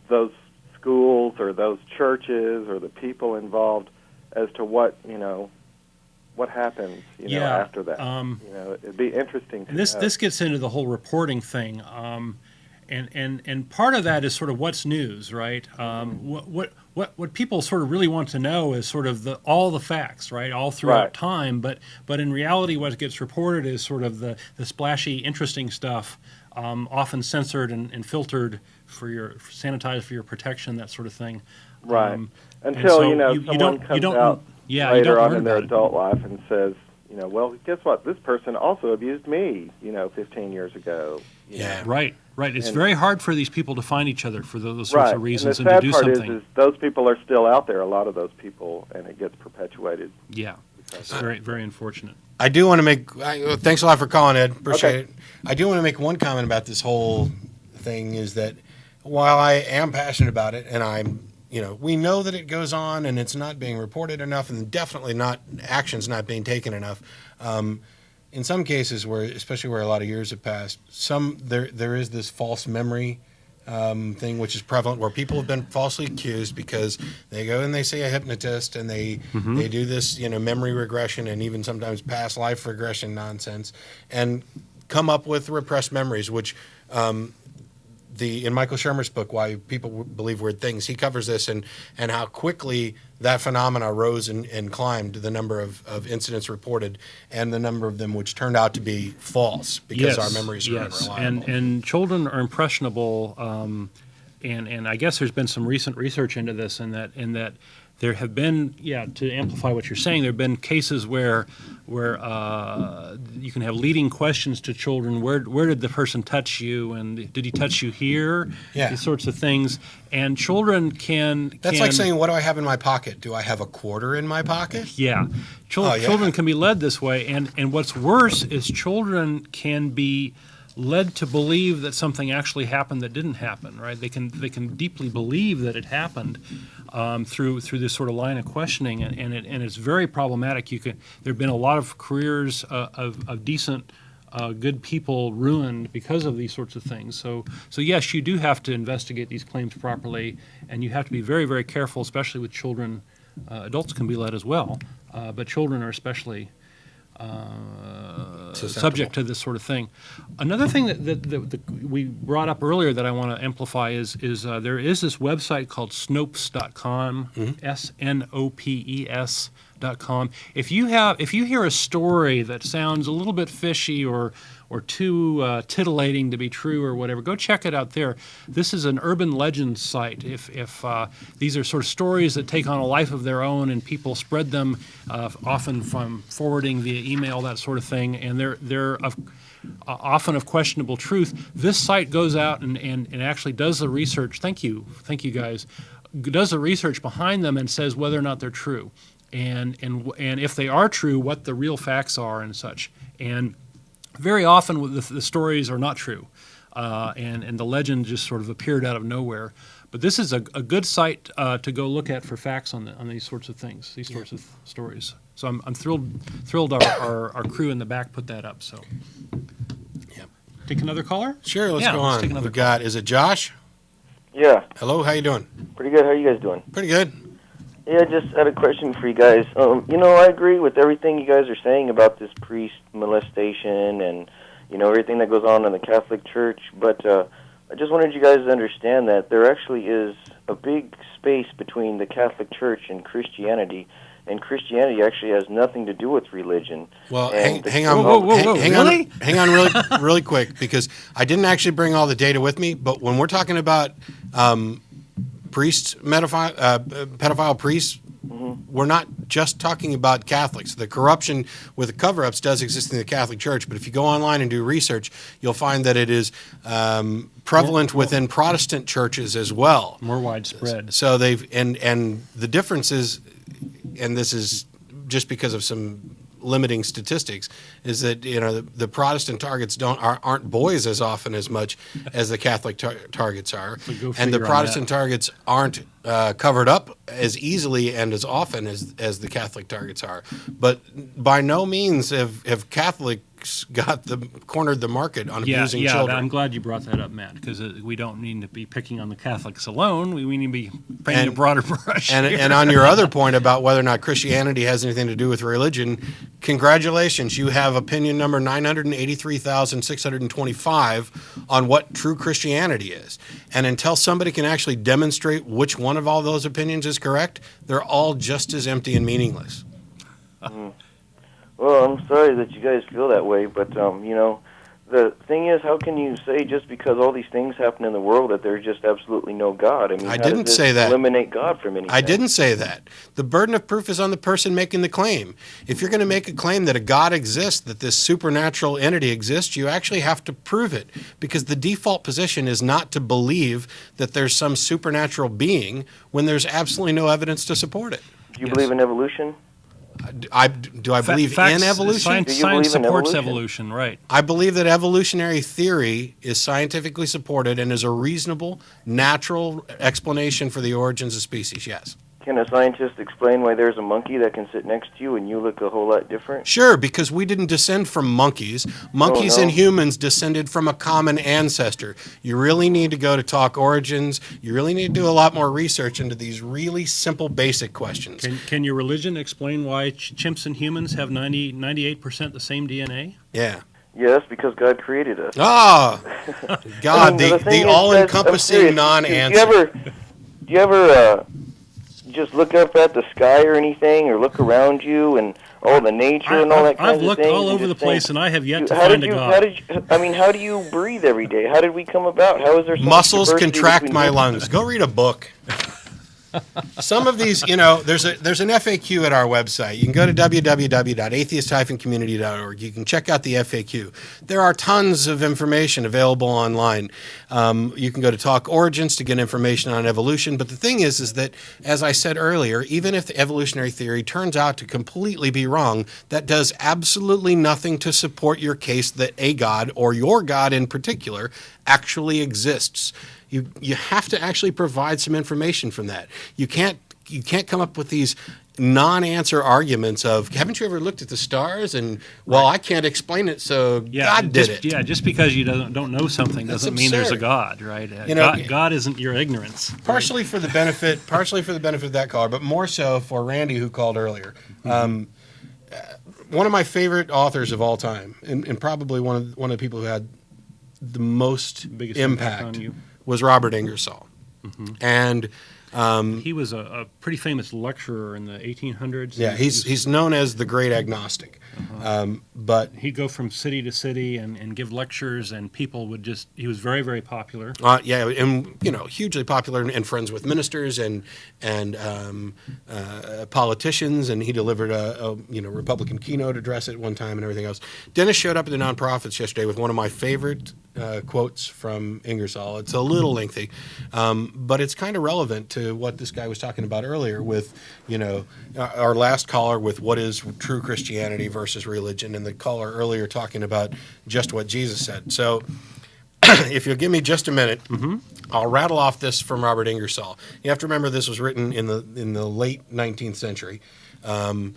those schools or those churches or the people involved as to what what happens, Yeah, after that. It'd be interesting to And this know. this gets into the whole reporting thing, and part of that is sort of what's news, right? What people sort of really want to know is sort of all the facts, right, all throughout Right. time. But in reality, what gets reported is sort of the splashy, interesting stuff, often censored and filtered sanitized for your protection, that sort of thing. Right. And Until, so someone comes out you later don't on learn in their about it. adult life and says, well, guess what? This person also abused me, 15 years ago. Yeah. Right. It's And- very hard for these people to find each other for those sorts Right. of reasons and and the to do sad part something. is those people are still out there, a lot of those people, and it gets perpetuated. Yeah, it's very, very unfortunate. I do want to make. Thanks a lot for calling, Ed. Appreciate Okay. it. I do want to make one comment about this whole thing. Is that while I am passionate about it, and we know that it goes on, and it's not being reported enough, and definitely not actions not being taken enough. In some cases, especially where a lot of years have passed, there is this false memory thing, which is prevalent, where people have been falsely accused because they go and they see a hypnotist and they do this memory regression and even sometimes past life regression nonsense and come up with repressed memories, which in Michael Shermer's book, Why People Believe Weird Things, he covers this and how quickly that phenomena rose and climbed, the number of incidents reported and the number of them which turned out to be false because our memories are unreliable. And children are impressionable, and I guess there's been some recent research into this, in that there have been, to amplify what you're saying, there have been cases where you can have leading questions to children. Where did the person touch you, and did he touch you here? Yeah. These sorts of things, and children That's like saying, what do I have in my pocket? Do I have a quarter in my pocket? Yeah. Children can be led this way, and what's worse is children can be led to believe that something actually happened that didn't happen, right? They can deeply believe that it happened through this sort of line of questioning, and it's very problematic. There have been a lot of careers of decent, good people ruined because of these sorts of things. So yes, you do have to investigate these claims properly, and you have to be very, very careful, especially with children. Adults can be led as well, but children are especially subject to this sort of thing. Another thing that we brought up earlier that I want to amplify is there is this website called Snopes.com, SNOPES.com. If you hear a story that sounds a little bit fishy or too titillating to be true or whatever, go check it out there. This is an urban legends site. If these are sort of stories that take on a life of their own and people spread them, often from forwarding via email, that sort of thing, and they're often of questionable truth, this site goes out and actually does the research. Thank you guys. Does the research behind them and says whether or not they're true, and if they are true, what the real facts are and such. And very often the stories are not true, and the legend just sort of appeared out of nowhere. But this is a good site to go look at for facts on these sorts of things, these sorts of stories. So I'm thrilled our crew in the back put that up. So, take another caller. Sure, let's go let's on. take another We've got, is it Josh? Yeah, Hello, how you doing? pretty good. How are you guys doing? Pretty good. Yeah, just had a question for you guys. I agree with everything you guys are saying about this priest molestation and, everything that goes on in the Catholic Church, but I just wanted you guys to understand that there actually is a big space between the Catholic Church and Christianity Christianity actually has nothing to do with religion. Well, And hang on, Whoa, hang really? on, hang on, really quick, because I didn't actually bring all the data with me. But when we're talking about pedophile priests, we're not just talking about Catholics. The corruption with the cover-ups does exist in the Catholic Church, but if you go online and do research, you'll find that it is prevalent within Protestant churches as well. More widespread. So and the difference is, and this is just because of some limiting statistics, is that the Protestant targets aren't boys as often as much as the Catholic targets are, go and the figure on Protestant that. targets aren't covered up as easily and as often as the Catholic targets are. But by no means have Catholic cornered the market on Yeah, abusing yeah. children. I'm glad you brought that up, Matt, because we don't need to be picking on the Catholics alone. We need to be painting a And- broader brush. And, here. and on your other point about whether or not Christianity has anything to do with religion, congratulations. You have opinion number 983,625 on what true Christianity is. And until somebody can actually demonstrate which one of all those opinions is correct, they're all just as empty and meaningless. Well, I'm sorry that you guys feel that way, but the thing is, how can you say just because all these things happen in the world that there's just absolutely no God? I mean, I how didn't does this say that. eliminate God from anything? I didn't say that. The burden of proof is on the person making the claim. If you're going to make a claim that a God exists, that this supernatural entity exists, you actually have to prove it, because the default position is not to believe that there's some supernatural being when there's absolutely no evidence to support it. Do you believe in evolution? Do I believe Facts- in evolution? Science, Do you science believe in supports evolution? evolution, right? I believe that evolutionary theory is scientifically supported and is a reasonable, natural explanation for the origins of species, yes. Can a scientist explain why there's a monkey that can sit next to you and you look a whole lot different? Sure, because we didn't descend from monkeys. Monkeys no. and humans descended from a common ancestor. You really need to go to Talk Origins. You really need to do a lot more research into these really simple, basic questions. Can your religion explain why chimps and humans have 98% the same DNA? Yeah. Yes, because God created us. Ah, God, I mean, the thing is, all-encompassing I'm serious. non-answer. Do you ever just look up at the sky or anything, or look around you and all the nature and all that kind I've of looked things? all and over the just place, think, and I have yet to how find did a you, God. how do you breathe every day? How did we come about? How is there so much Muscles diversity contract between my different- lungs. Go read a book. Some of these, there's an FAQ at our website. You can go to www.atheist-community.org. You can check out the FAQ. There are tons of information available online. You can go to Talk Origins to get information on evolution. But the thing is that, as I said earlier, even if the evolutionary theory turns out to completely be wrong, that does absolutely nothing to support your case that a God, or your God in particular, actually exists. You have to actually provide some information from that. You can't come up with these non-answer arguments of, haven't you ever looked at the stars? And, well, I can't explain it, so God did it. Yeah, just because you don't know something That's doesn't mean there's a absurd. God, right? God isn't your ignorance. Partially for the benefit of that caller, but more so for Randy, who called earlier. One of my favorite authors of all time, and probably one of the people who had the most Biggest impact on impact you. was Robert Ingersoll. And He was a pretty famous lecturer in the 1800s. yeah, he's known as the Great Agnostic. But He'd go from city to city and give lectures, and people would he was very, very popular. hugely popular and friends with ministers and politicians. And he delivered a Republican keynote address at one time and everything else. Dennis showed up at the Nonprofits yesterday with one of my favorite quotes from Ingersoll. It's a little lengthy, but it's kind of relevant to what this guy was talking about earlier with, our last caller with what is true Christianity versus religion, and the caller earlier talking about just what Jesus said. So if you'll give me just a minute, I'll rattle off this from Robert Ingersoll. You have to remember this was written in the late 19th century, and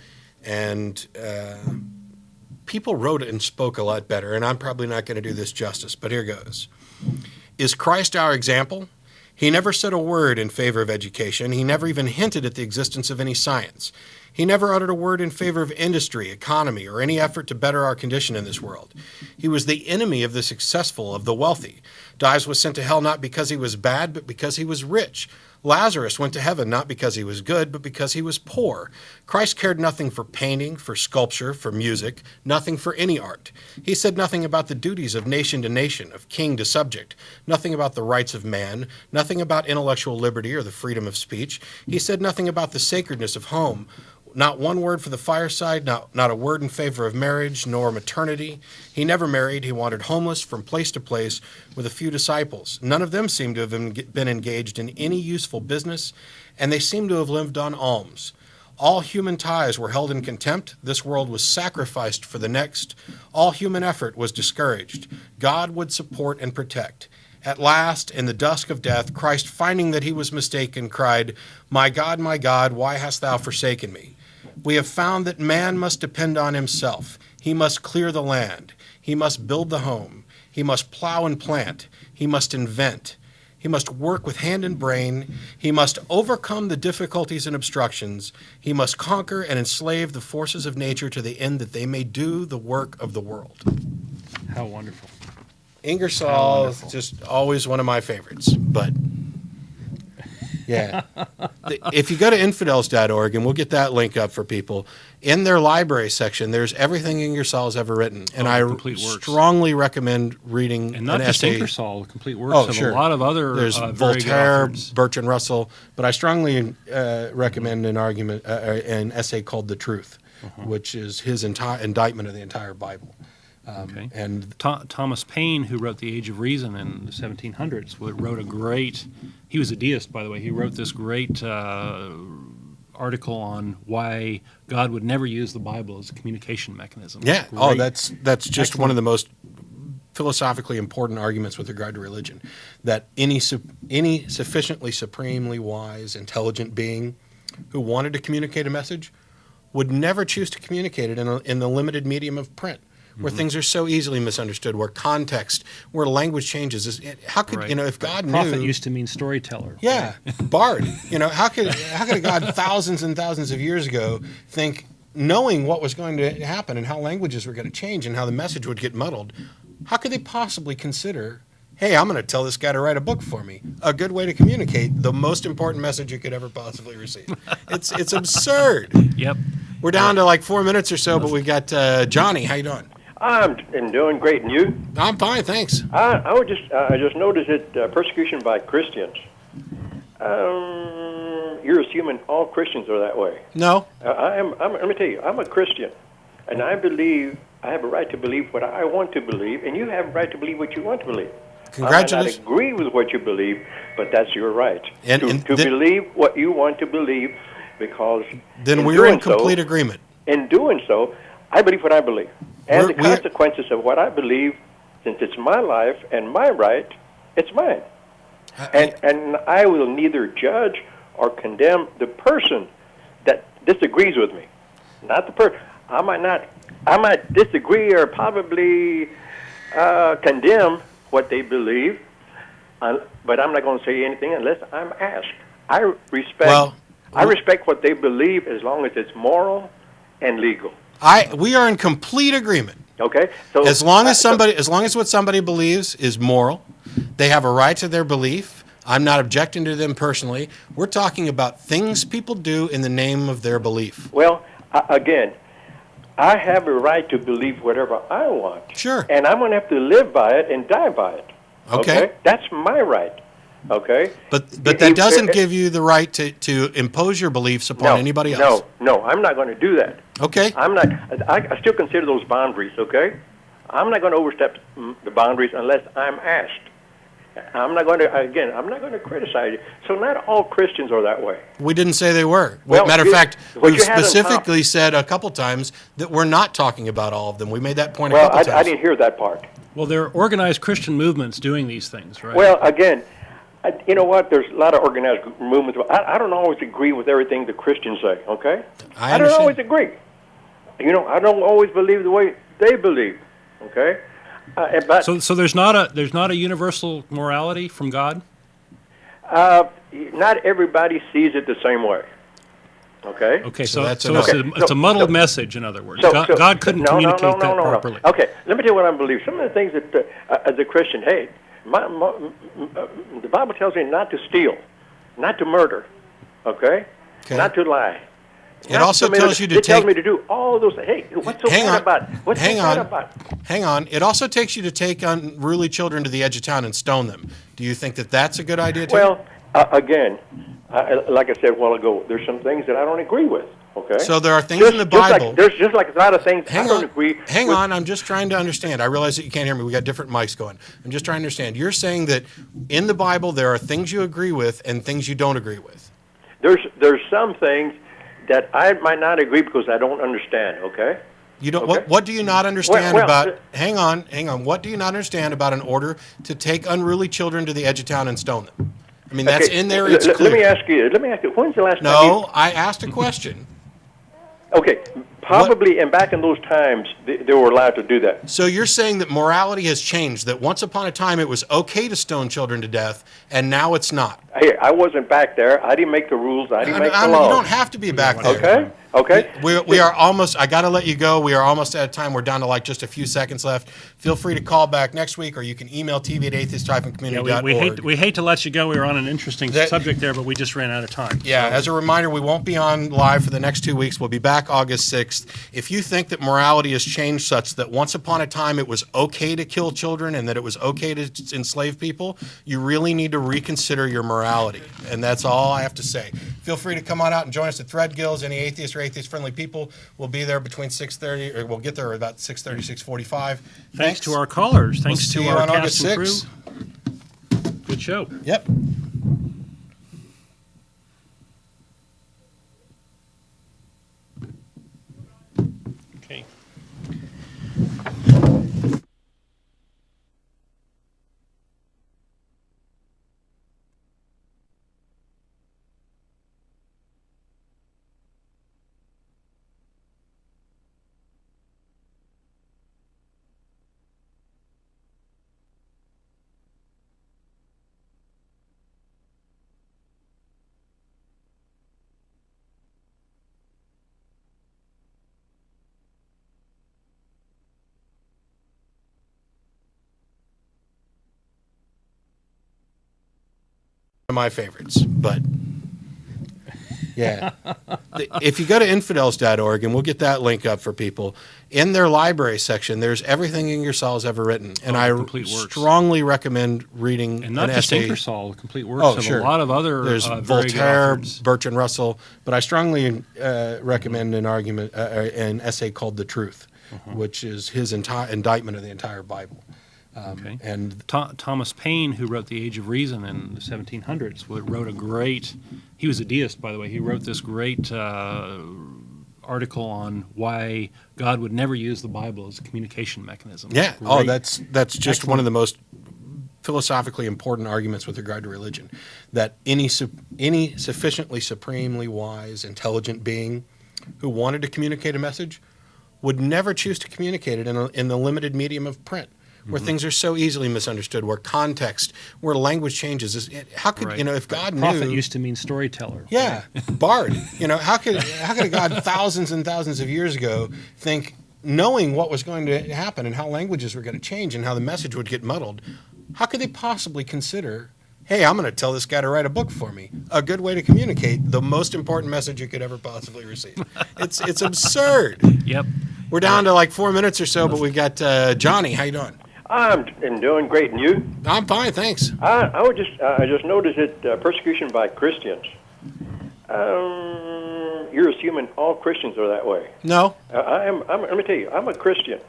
people wrote it and spoke a lot better, and I'm probably not going to do this justice, but here goes. Is Christ our example? He never said a word in favor of education. He never even hinted at the existence of any science. He never uttered a word in favor of industry, economy, or any effort to better our condition in this world. He was the enemy of the successful, of the wealthy. Dives was sent to hell not because he was bad, but because he was rich. Lazarus went to heaven not because he was good, but because he was poor. Christ cared nothing for painting, for sculpture, for music, nothing for any art. He said nothing about the duties of nation to nation, of king to subject, nothing about the rights of man, nothing about intellectual liberty or the freedom of speech. He said nothing about the sacredness of home. Not one word for the fireside, not a word in favor of marriage nor maternity. He never married. He wandered homeless from place to place with a few disciples. None of them seemed to have been engaged in any useful business, and they seemed to have lived on alms. All human ties were held in contempt. This world was sacrificed for the next. All human effort was discouraged. God would support and protect. At last, in the dusk of death, Christ, finding that he was mistaken, cried, my God, why hast thou forsaken me? We have found that man must depend on himself. He must clear the land. He must build the home. He must plow and plant. He must invent. He must work with hand and brain. He must overcome the difficulties and obstructions. He must conquer and enslave the forces of nature to the end that they may do the work of the world. How wonderful. Ingersoll is just always one of my favorites. But, yeah. If you go to infidels.org, and we'll get that link up for people, in their library section, there's everything Ingersoll has ever written. And I strongly recommend reading and not an just essay. Ingersoll, the complete works of a lot of other There's very Voltaire, good authors. Bertrand Russell, but I strongly recommend an essay called The Truth, which is his entire indictment of the entire Bible. And Thomas Paine, who wrote The Age of Reason in the 1700s, wrote a great, he was a deist, by the way, he wrote this great article on why God would never use the Bible as a communication mechanism. yeah, Great. that's just one of the most philosophically important arguments with regard to religion, that any sufficiently supremely wise, intelligent being who wanted to communicate a message would never choose to communicate it in the limited medium of print, where things are so easily misunderstood, where context, where language changes. How could, if God knew... Prophet used to mean storyteller. Yeah, bard. How could a God thousands and thousands of years ago think, knowing what was going to happen and how languages were going to change and how the message would get muddled, how could they possibly consider, hey, I'm going to tell this guy to write a book for me? A good way to communicate the most important message you could ever possibly receive. It's absurd. Yep. We're down to like 4 minutes or so, but we got Johnny. How you doing? I'm doing great, and you? I'm fine, thanks. I just noticed that persecution by Christians. You're assuming all Christians are that way. No. Let me tell you, I'm a Christian, and I believe I have a right to believe what I want to believe, and you have a right to believe what you want to believe. Congratulations. I might not agree with what you believe, but that's your right to then, believe what you want to believe, because then we're in complete agreement. In doing so, I believe what I believe. And the consequences of what I believe, since it's my life and my right, it's mine. And I will neither judge or condemn the person that disagrees with me. Not the person. I might disagree or probably condemn what they believe, but I'm not going to say anything unless I'm asked. I respect what they believe as long as it's moral and legal. We are in complete agreement. Okay. So as long as what somebody believes is moral, they have a right to their belief. I'm not objecting to them personally. We're talking about things people do in the name of their belief. Well, again, I have a right to believe whatever I want. Sure. And I'm going to have to live by it and die by it. Okay. That's my right. Okay. But that doesn't give you the right to impose your beliefs upon anybody else. No, I'm not going to do that. Okay. I'm not. I still consider those boundaries. Okay. I'm not going to overstep the boundaries unless I'm asked. I'm not going to criticize you. So not all Christians are that way. We didn't say they were. Well, matter of fact, we specifically said a couple times that we're not talking about all of them. We made that point a couple times. I didn't hear that part. Well, there are organized Christian movements doing these things, right? Well, again, you know what? There's a lot of organized movements. I don't always agree with everything the Christians say, okay? I don't always agree. I don't always believe the way they believe, okay? But so there's not a universal morality from God? not everybody sees it the same way. Okay. Okay, so it's a muddled message, in other words. God couldn't communicate that properly. Okay, let me tell you what I believe. Some of the things that, as a Christian, hey, the Bible tells me not to steal, not to murder, okay? Not to lie. It also tells you to It tells me to do all of those. Hey, what's so bad about? What's so bad about? Hang on. It also takes you to take unruly children to the edge of town and stone them. Do you think that that's a good idea too? Well, again, like I said a while ago, there's some things that I don't agree with. Okay. So there are things in the Bible. There's just like a lot of things I don't agree. Hang on. I'm just trying to understand. I realize that you can't hear me. We got different mics going. I'm just trying to understand. You're saying that in the Bible there are things you agree with and things you don't agree with. There's some things that I might not agree because I don't understand, okay? You don't. Okay? What do you not understand about? Hang on. What do you not understand about an order to take unruly children to the edge of town and stone them? I mean, that's in there. It's clear. Let me ask you. When's the last time? No, I asked a question. Okay, Probably, and back in those times, they were allowed to do that. So you're saying that morality has changed, that once upon a time it was okay to stone children to death, and now it's not. Hey, I wasn't back there. I didn't make the rules. I didn't make the laws. You don't have to be back there. Okay? Okay. We are almost, I got to let you go. We are almost out of time. We're down to like just a few seconds left. Feel free to call back next week, or you can email tv@atheist-community.org. We hate to let you go. We were on an interesting subject there, but we just ran out of time. Yeah, So. as a reminder, we won't be on live for the next 2 weeks. We'll be back August 6th. If you think that morality has changed such that once upon a time it was okay to kill children and that it was okay to enslave people, you really need to reconsider your morality. And that's all I have to say. Feel free to come on out and join us at Thread Guilds. Any atheists or atheist-friendly people will be there between 6:30, or we'll get there about 6:30, 6:45. Thanks to our callers. Thanks We'll see to you our on cast August and 6th. crew. Good show. Yep. Okay. Of my favorites, but yeah. If you go to infidels.org, and we'll get that link up for people, in their library section, there's everything Ingersoll's ever written. And I strongly recommend reading and not an just essay. Ingersoll, the complete works of a lot of other There's very Voltaire, good authors. Bertrand Russell, but I strongly recommend an essay called The Truth, which is his indictment of the entire Bible. Okay. And Thomas Paine, who wrote The Age of Reason in the 1700s, wrote a great, he was a deist, by the way, he wrote this great article on why God would never use the Bible as a communication mechanism. Yeah, Great. That's just one of the most philosophically important arguments with regard to religion, that any sufficiently supremely wise, intelligent being who wanted to communicate a message would never choose to communicate it in the limited medium of print, where things are so easily misunderstood, where context, where language changes. How could, if God knew... Prophet used to mean storyteller. Yeah, bard. How could a God thousands and thousands of years ago think, knowing what was going to happen and how languages were going to change and how the message would get muddled, how could they possibly consider, hey, I'm going to tell this guy to write a book for me? A good way to communicate the most important message you could ever possibly receive. It's absurd. Yep. We're down to like 4 minutes or so, but we've got Johnny. How you doing? I'm doing great, and you? I'm fine, thanks. I just noticed that persecution by Christians. You're assuming all Christians are that way. No. Let me tell you, I'm a Christian,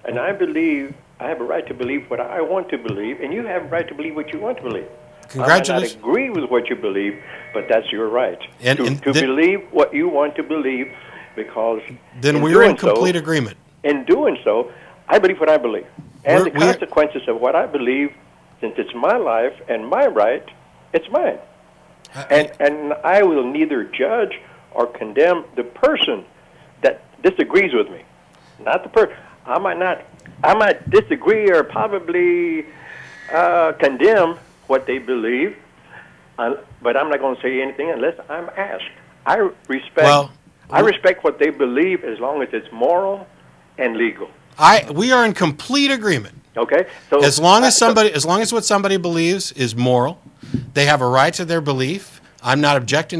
and I believe I have a right to believe what I want to believe, and you have a right to believe what you want to believe. Congratulations. I might not agree with what you believe, but that's your right to then, believe what you want to believe, because then we're in complete agreement. In doing so, I believe what I believe. And the consequences of what I believe, since it's my life and my right, it's mine. And I will neither judge or condemn the person that disagrees with me. Not the person. I might disagree or probably condemn what they believe, but I'm not going to say anything unless I'm asked. I respect what they believe as long as it's moral and legal. We are in complete agreement. Okay. So as long as what somebody believes is moral, they have a right to their belief. I'm not objecting